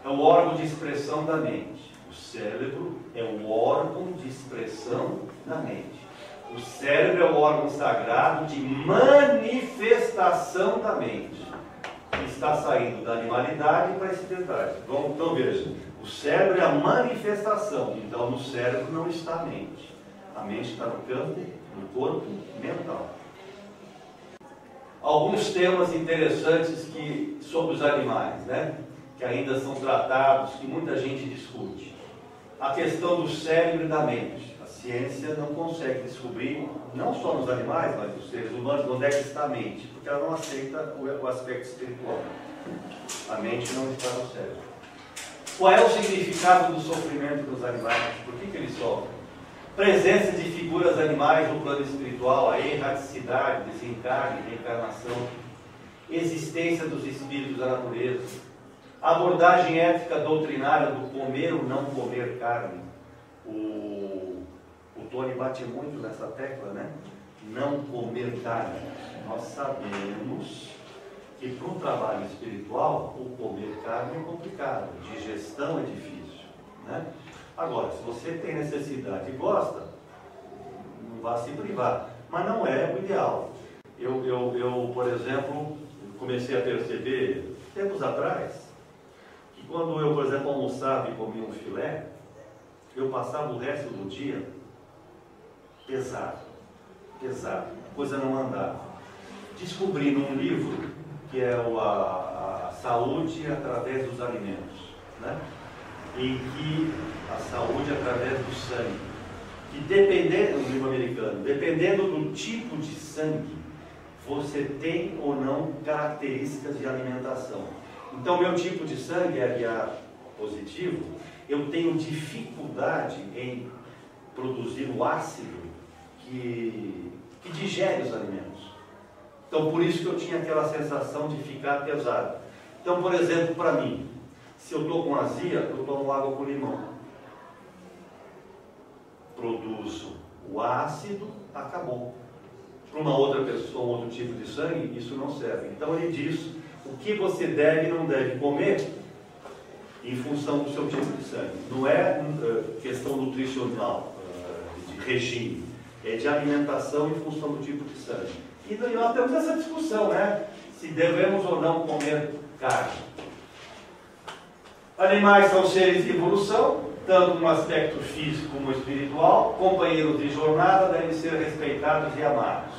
é o órgão de expressão da mente. O cérebro é o órgão de expressão da mente. O cérebro é o órgão sagrado de manifestação da mente. Que está saindo da animalidade para a espiritualidade. Então veja, o cérebro é a manifestação. Então no cérebro não está a mente. A mente está no campo, no corpo mental. Alguns temas interessantes sobre os animais, né? Que ainda são tratados, que muita gente discute. A questão do cérebro e da mente. A ciência não consegue descobrir, não só nos animais, mas nos seres humanos, onde é que está a mente, porque ela não aceita o aspecto espiritual. A mente não está no cérebro. Qual é o significado do sofrimento dos animais? Por que eles sofrem? Presença de figuras animais no plano espiritual, a erraticidade, desencarne, reencarnação, existência dos espíritos da natureza, abordagem ética doutrinária do comer ou não comer carne. O Tony bate muito nessa tecla, né? Não comer carne. Nós sabemos que para um trabalho espiritual, o comer carne é complicado, digestão é difícil, né? Agora, se você tem necessidade e gosta, não vá se privar, mas não é o ideal. Eu, por exemplo, comecei a perceber, tempos atrás, que quando eu, por exemplo, almoçava e comia um filé, eu passava o resto do dia pesado, a coisa não andava. Descobri num livro, que é a Saúde através dos Alimentos, né? Em que a saúde através do sangue, que dependendo, no livro americano, dependendo do tipo de sangue, você tem ou não características de alimentação. Então, meu tipo de sangue é RH positivo, eu tenho dificuldade em produzir o ácido que digere os alimentos. Então, por isso que eu tinha aquela sensação de ficar pesado. Então, por exemplo, para mim, se eu estou com azia, eu tomo água com limão. Produzo o ácido, acabou. Para uma outra pessoa, um outro tipo de sangue, isso não serve. Então ele diz o que você deve e não deve comer em função do seu tipo de sangue. Não é questão nutricional, de regime, é de alimentação em função do tipo de sangue. E nós temos essa discussão, né? Se devemos ou não comer carne. Animais são seres de evolução, tanto no aspecto físico como espiritual, companheiros de jornada devem ser respeitados e amados.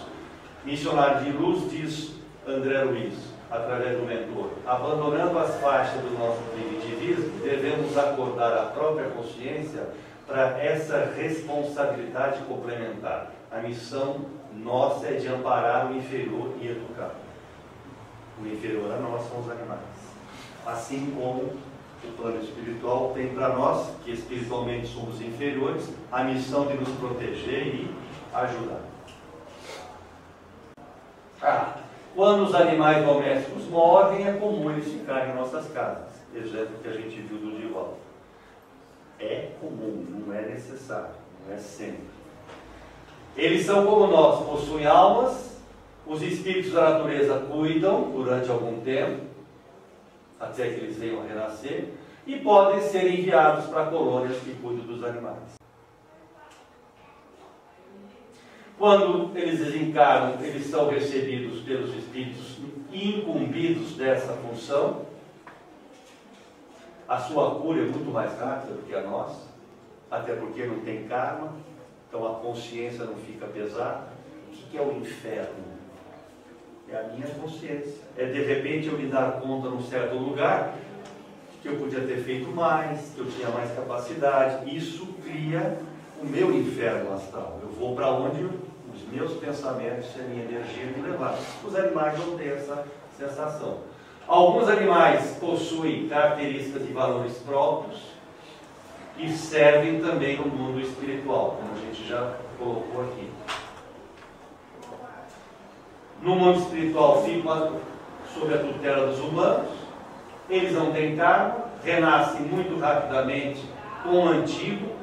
Missionário de luz, diz André Luiz, através do mentor, abandonando as faixas do nosso primitivismo, devemos acordar a própria consciência para essa responsabilidade complementar. A missão nossa é de amparar o inferior e educar. O inferior a nós são os animais. Assim como o plano espiritual tem para nós, que espiritualmente somos inferiores, a missão de nos proteger e ajudar. Quando os animais domésticos morrem, é comum eles ficarem em nossas casas. Exemplo que a gente viu do Divaldo. É comum, não é necessário, não é sempre. Eles são como nós, possuem almas, os espíritos da natureza cuidam durante algum tempo, até que eles venham a renascer, e podem ser enviados para colônias que cuidam dos animais. Quando eles desencarnam, eles são recebidos pelos espíritos incumbidos dessa função. A sua cura é muito mais rápida do que a nossa, até porque não tem karma, então a consciência não fica pesada. O que é o inferno? É a minha consciência. É de repente eu me dar conta num certo lugar que eu podia ter feito mais, que eu tinha mais capacidade. Isso cria o meu inferno astral. Eu vou para onde os meus pensamentos e a minha energia me levar. Os animais não têm essa sensação. Alguns animais possuem características e valores próprios e servem também no mundo espiritual, como a gente já colocou aqui. No mundo espiritual ficam sob a tutela dos humanos, eles não têm karma, renascem muito rapidamente com o antigo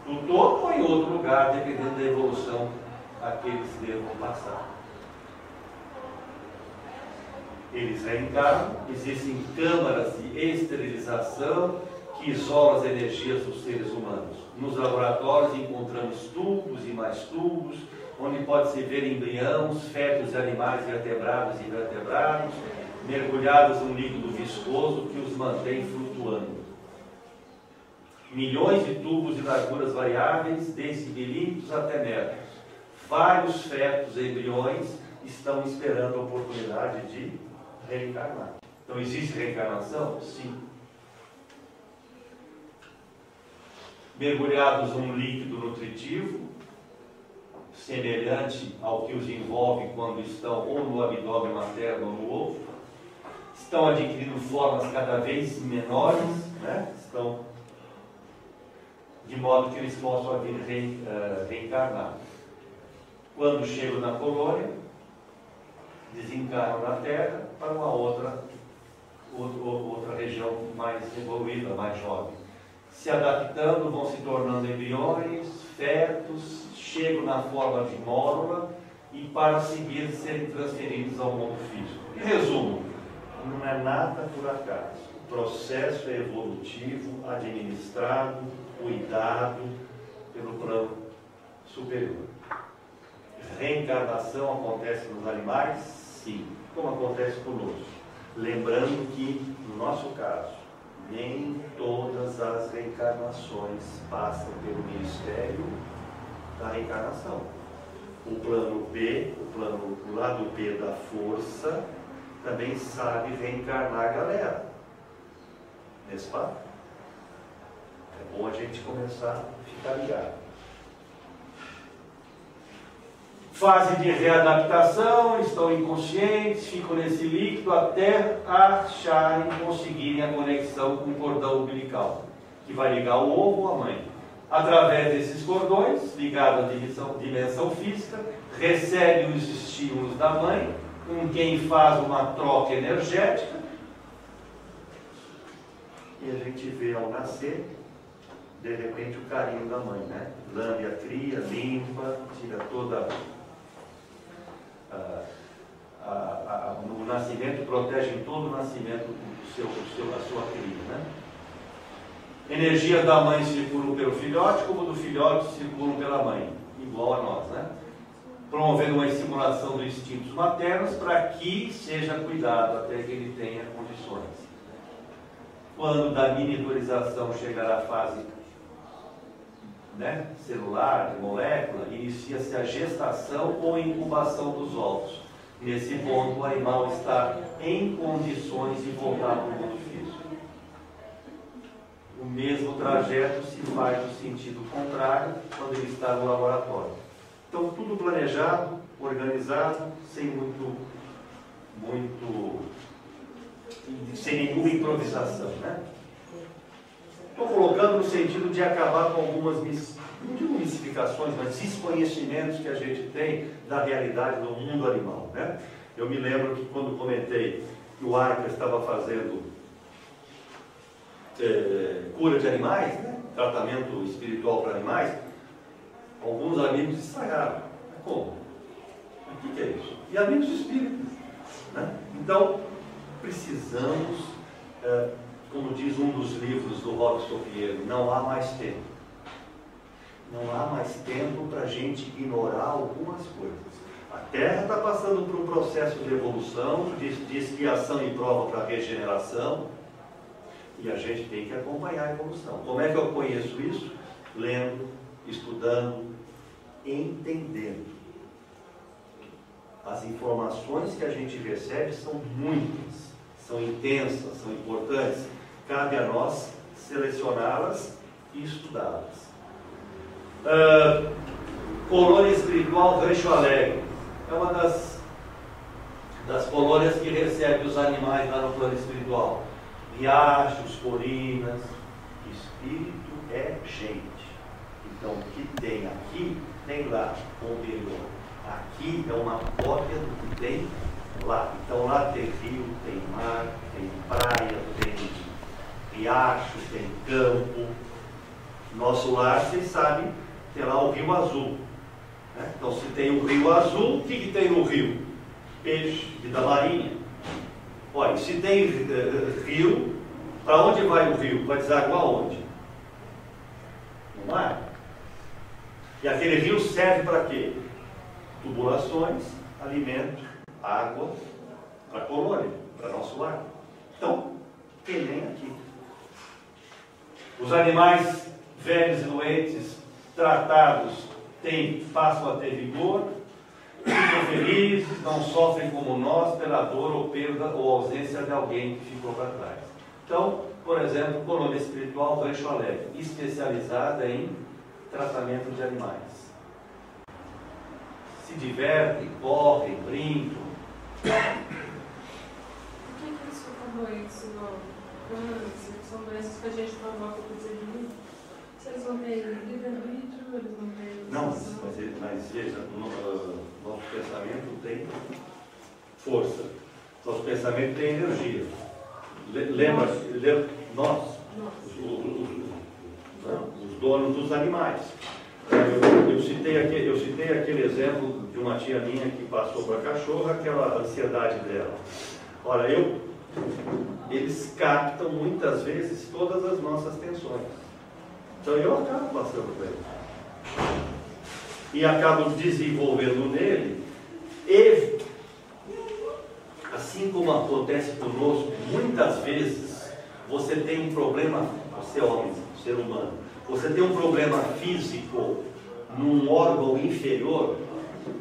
tutor ou em outro lugar, dependendo da evolução a que eles devam passar. Eles reencarnam, existem câmaras de esterilização que isolam as energias dos seres humanos. Nos laboratórios encontramos tubos e mais tubos, onde pode-se ver embriões, fetos de animais vertebrados e invertebrados, mergulhados num líquido viscoso que os mantém flutuando. Milhões de tubos de larguras variáveis, desde milímetros até metros. Vários fetos e embriões estão esperando a oportunidade de reencarnar. Então, existe reencarnação? Sim. Mergulhados num líquido nutritivo, semelhante ao que os envolve quando estão ou no abdômen materno ou no ovo, estão adquirindo formas cada vez menores, né? Estão de modo que eles possam vir reencarnar. Quando chegam na colônia, desencarnam na Terra para uma outra região mais evoluída, mais jovem. Se adaptando, vão se tornando embriões, fetos, chegam na forma de mórula e para seguir serem transferidos ao mundo físico. Em resumo, não é nada por acaso. O processo é evolutivo, administrado, cuidado pelo plano superior. Reencarnação acontece nos animais? Sim. Como acontece conosco? Lembrando que, no nosso caso, nem todas as reencarnações passam pelo ministério da reencarnação. O plano B, o lado B da força, também sabe reencarnar a galera. Nesse papo? É bom a gente começar a ficar ligado. Fase de readaptação, estão inconscientes, ficam nesse líquido até acharem, conseguirem a conexão com o cordão umbilical, que vai ligar o ovo à mãe. Através desses cordões, ligados à dimensão física, recebe os estímulos da mãe, com quem faz uma troca energética, e a gente vê ao nascer, de repente, o carinho da mãe, né? Lambe a cria, limpa, tira toda no nascimento, protege em todo o nascimento a sua cria, né? Energias da mãe circulam pelo filhote, como do filhote circulam pela mãe, igual a nós, né? Promovendo uma estimulação dos instintos maternos para que seja cuidado até que ele tenha condições. Quando da miniaturização chegar à fase, né, celular, de molécula, inicia-se a gestação ou incubação dos ovos. Nesse ponto, o animal está em condições de voltar para o mundo físico. O mesmo trajeto se faz no sentido contrário quando ele está no laboratório. Então, tudo planejado, organizado, sem sem nenhuma improvisação, né? Estou colocando no sentido de acabar com algumas, não digo mistificações, mas desconhecimentos que a gente tem da realidade do mundo animal, né? Eu me lembro que quando comentei que o Arca estava fazendo cura de animais, né? Tratamento espiritual para animais, alguns amigos estragaram. Como? O que é isso? E amigos espíritas, né? Então, precisamos, como diz um dos livros do Robson Pinheiro, não há mais tempo. Não há mais tempo para a gente ignorar algumas coisas. A Terra está passando por um processo de evolução, de expiação e prova para regeneração, e a gente tem que acompanhar a evolução. Como é que eu conheço isso? Lendo, estudando, entendendo. As informações que a gente recebe são muitas, são intensas, são importantes. Cabe a nós selecioná-las e estudá-las. Colônia espiritual Rancho Alegre é uma das colônias que recebe os animais lá no plano espiritual. Riachos, colinas. Espírito é gente. Então, o que tem aqui, tem lá, ou melhor. Aqui é uma cópia do que tem lá. Então, lá tem rio, tem mar, tem praia, tem riacho, tem campo. Nosso lar, vocês sabem, tem lá o Rio Azul. Né? Então, se tem o Rio Azul, o que tem no rio? Peixe, vida marinha. Olha, se tem rio, para onde vai o rio? Vai desaguar onde? No mar. E aquele rio serve para quê? tubulações, alimento, água para a colônia, para nosso lar. Então, tem nem aqui. Os animais velhos e doentes, tratados, passam a ter vigor, ficam felizes, não sofrem como nós pela dor ou perda ou ausência de alguém que ficou para trás. Então, por exemplo, colônia espiritual Rancho Alegre, especializada em tratamento de animais. Se divertem, correm, brincam. Por que eles ficam doentes, câncer, que são doenças que a gente provoca por dizer se eles vão ter livre-arbítrio, eles vão ter... Não, mas veja, nosso pensamento tem força, nosso pensamento tem energia. Lembra, nós, os donos dos animais. Eu citei aquele exemplo de uma tia minha que passou para a cachorra, aquela ansiedade dela. Ora, eles captam muitas vezes todas as nossas tensões. Então eu acabo passando por ele. E acabo desenvolvendo nele, e assim como acontece conosco, muitas vezes você tem um problema, você é homem, ser humano, você tem um problema físico num órgão inferior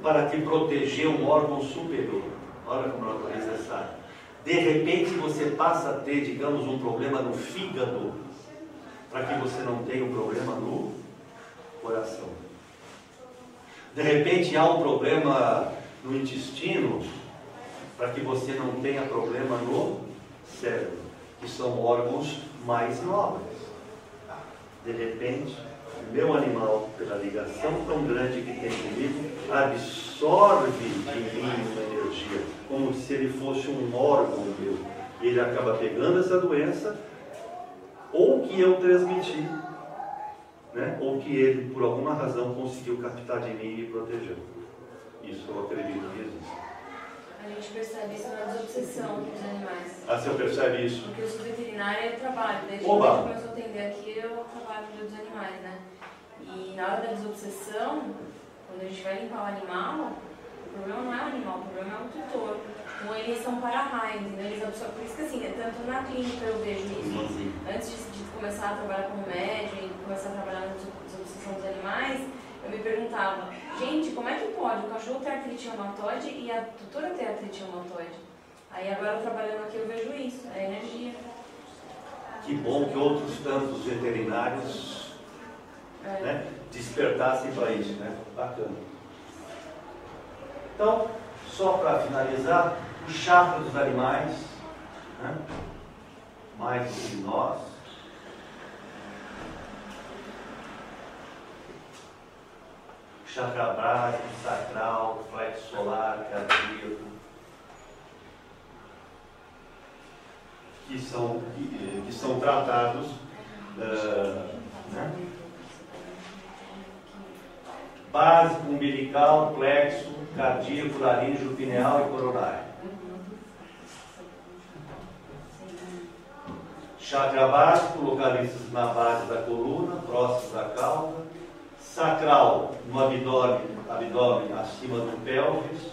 para te proteger um órgão superior. Olha como a natureza é sábia. De repente você passa a ter, digamos, um problema no fígado, para que você não tenha um problema no coração. De repente há um problema no intestino, para que você não tenha problema no cérebro, que são órgãos mais nobres. De repente, o meu animal, pela ligação tão grande que tem comigo, absorve de mim uma energia, como se ele fosse um órgão meu. E ele acaba pegando essa doença, ou que eu transmiti, né? Ou que ele, por alguma razão, conseguiu captar de mim e me protegeu. Isso eu acredito que existe. A gente percebe isso na desobsessão dos animais. Ah, você percebe isso? Porque eu sou veterinária e eu trabalho. Desde que Oba! a gente começou a atender aqui, eu trabalho no dia dos animais, né? E na hora da desobsessão, quando a gente vai limpar o animal, o problema não é o animal, o problema é o tutor. Então eles são para-raio, entendeu? Eles absorvem. Por isso que assim, tanto na clínica eu vejo isso. Antes de começar a trabalhar como médium e começar a trabalhar na desobsessão dos animais, eu me perguntava, gente, como é que pode o cachorro ter artrite reumatoide e a tutora ter artrite reumatoide? Aí agora trabalhando aqui eu vejo isso, é energia. Que bom que outros tantos veterinários né, despertassem para isso, né? Bacana. Então, só para finalizar, o chakra dos animais, né? Mais do que nós. Chakra básico, sacral, plexo solar, cardíaco, que são tratados, né? Básico, umbilical, plexo, cardíaco, laríngeo, pineal e coronário. Chakra básico, localiza-se na base da coluna, próximo da cauda. Sacral, no abdômen acima do pélvis.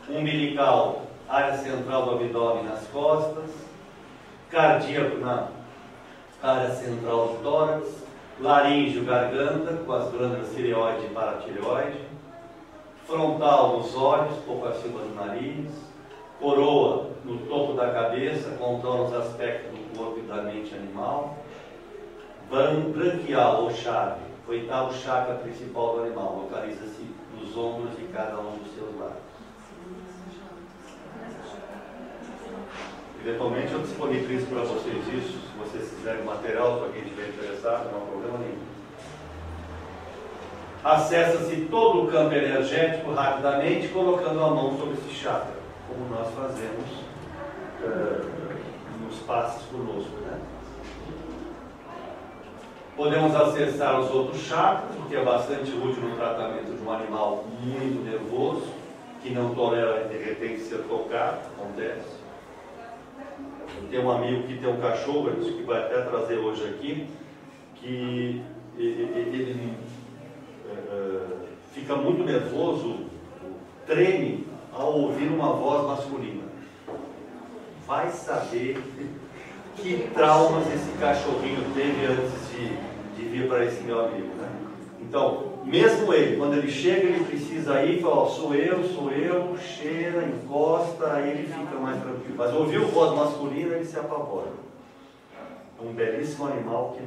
Umbilical, área central do abdômen nas costas. Cardíaco, na área central do tórax. Laríngeo, garganta, com as glândulas tireoide e paratireoide. Frontal nos olhos, pouco acima do nariz. Coroa, no topo da cabeça, contando os aspectos do corpo e da mente animal. Branquial, ou chave, oitavo chakra principal do animal, localiza-se nos ombros de cada um dos seus lados. Eventualmente eu disponibilizo para vocês isso, se vocês quiserem material, para quem estiver interessado, não há problema nenhum. Acessa-se todo o campo energético rapidamente, colocando a mão sobre esse chakra, como nós fazemos nos passos conosco, né? Podemos acessar os outros chakras, o que é bastante útil no tratamento de um animal muito nervoso, que não tolera de repente ser tocado, acontece. Tem um amigo que tem um cachorro, que vai até trazer hoje aqui, que ele fica muito nervoso, treme ao ouvir uma voz masculina. Vai saber que traumas esse cachorrinho teve antes de vir para esse meu amigo, né? Então, mesmo ele, quando ele chega, ele precisa ir e falar, ó, sou eu, cheira, encosta, aí ele fica mais tranquilo. Mas ouviu voz masculina, ele se apavora. É um belíssimo animal que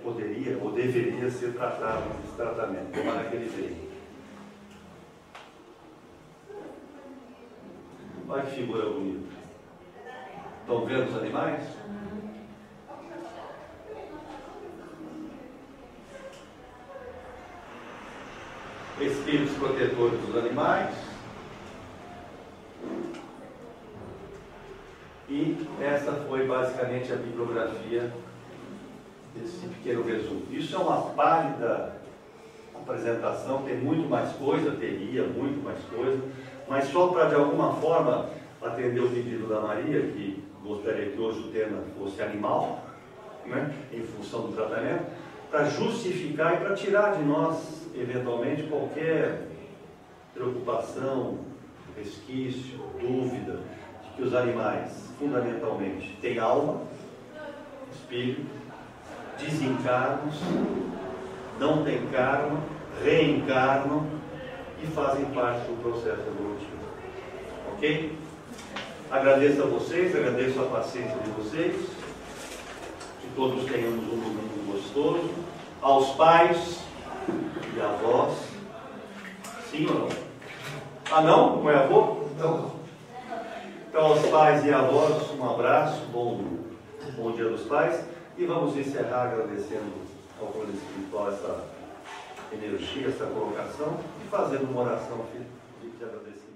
poderia ou deveria ser tratado nesse tratamento, tomara que ele veio. Olha que figura bonita. Estão vendo os animais? Espíritos protetores dos animais. E essa foi basicamente a bibliografia desse pequeno resumo. Isso é uma pálida apresentação, tem muito mais coisa, teria muito mais coisa, mas só para de alguma forma atender o pedido da Maria, que gostaria que hoje o tema fosse animal, né, em função do tratamento, para justificar e para tirar de nós, eventualmente, qualquer preocupação, resquício, dúvida, de que os animais, fundamentalmente, têm alma, espírito, desencarnam, não têm karma, reencarnam e fazem parte do processo evolutivo. Ok? Agradeço a vocês, agradeço a paciência de vocês, que todos tenhamos um domingo gostoso, aos pais e avós. Sim ou não? Ah não? Não é avô? Não. Então aos pais e avós, um abraço, bom dia dos pais, e vamos encerrar agradecendo ao plano espiritual essa energia, essa colocação, e fazendo uma oração de agradecimento.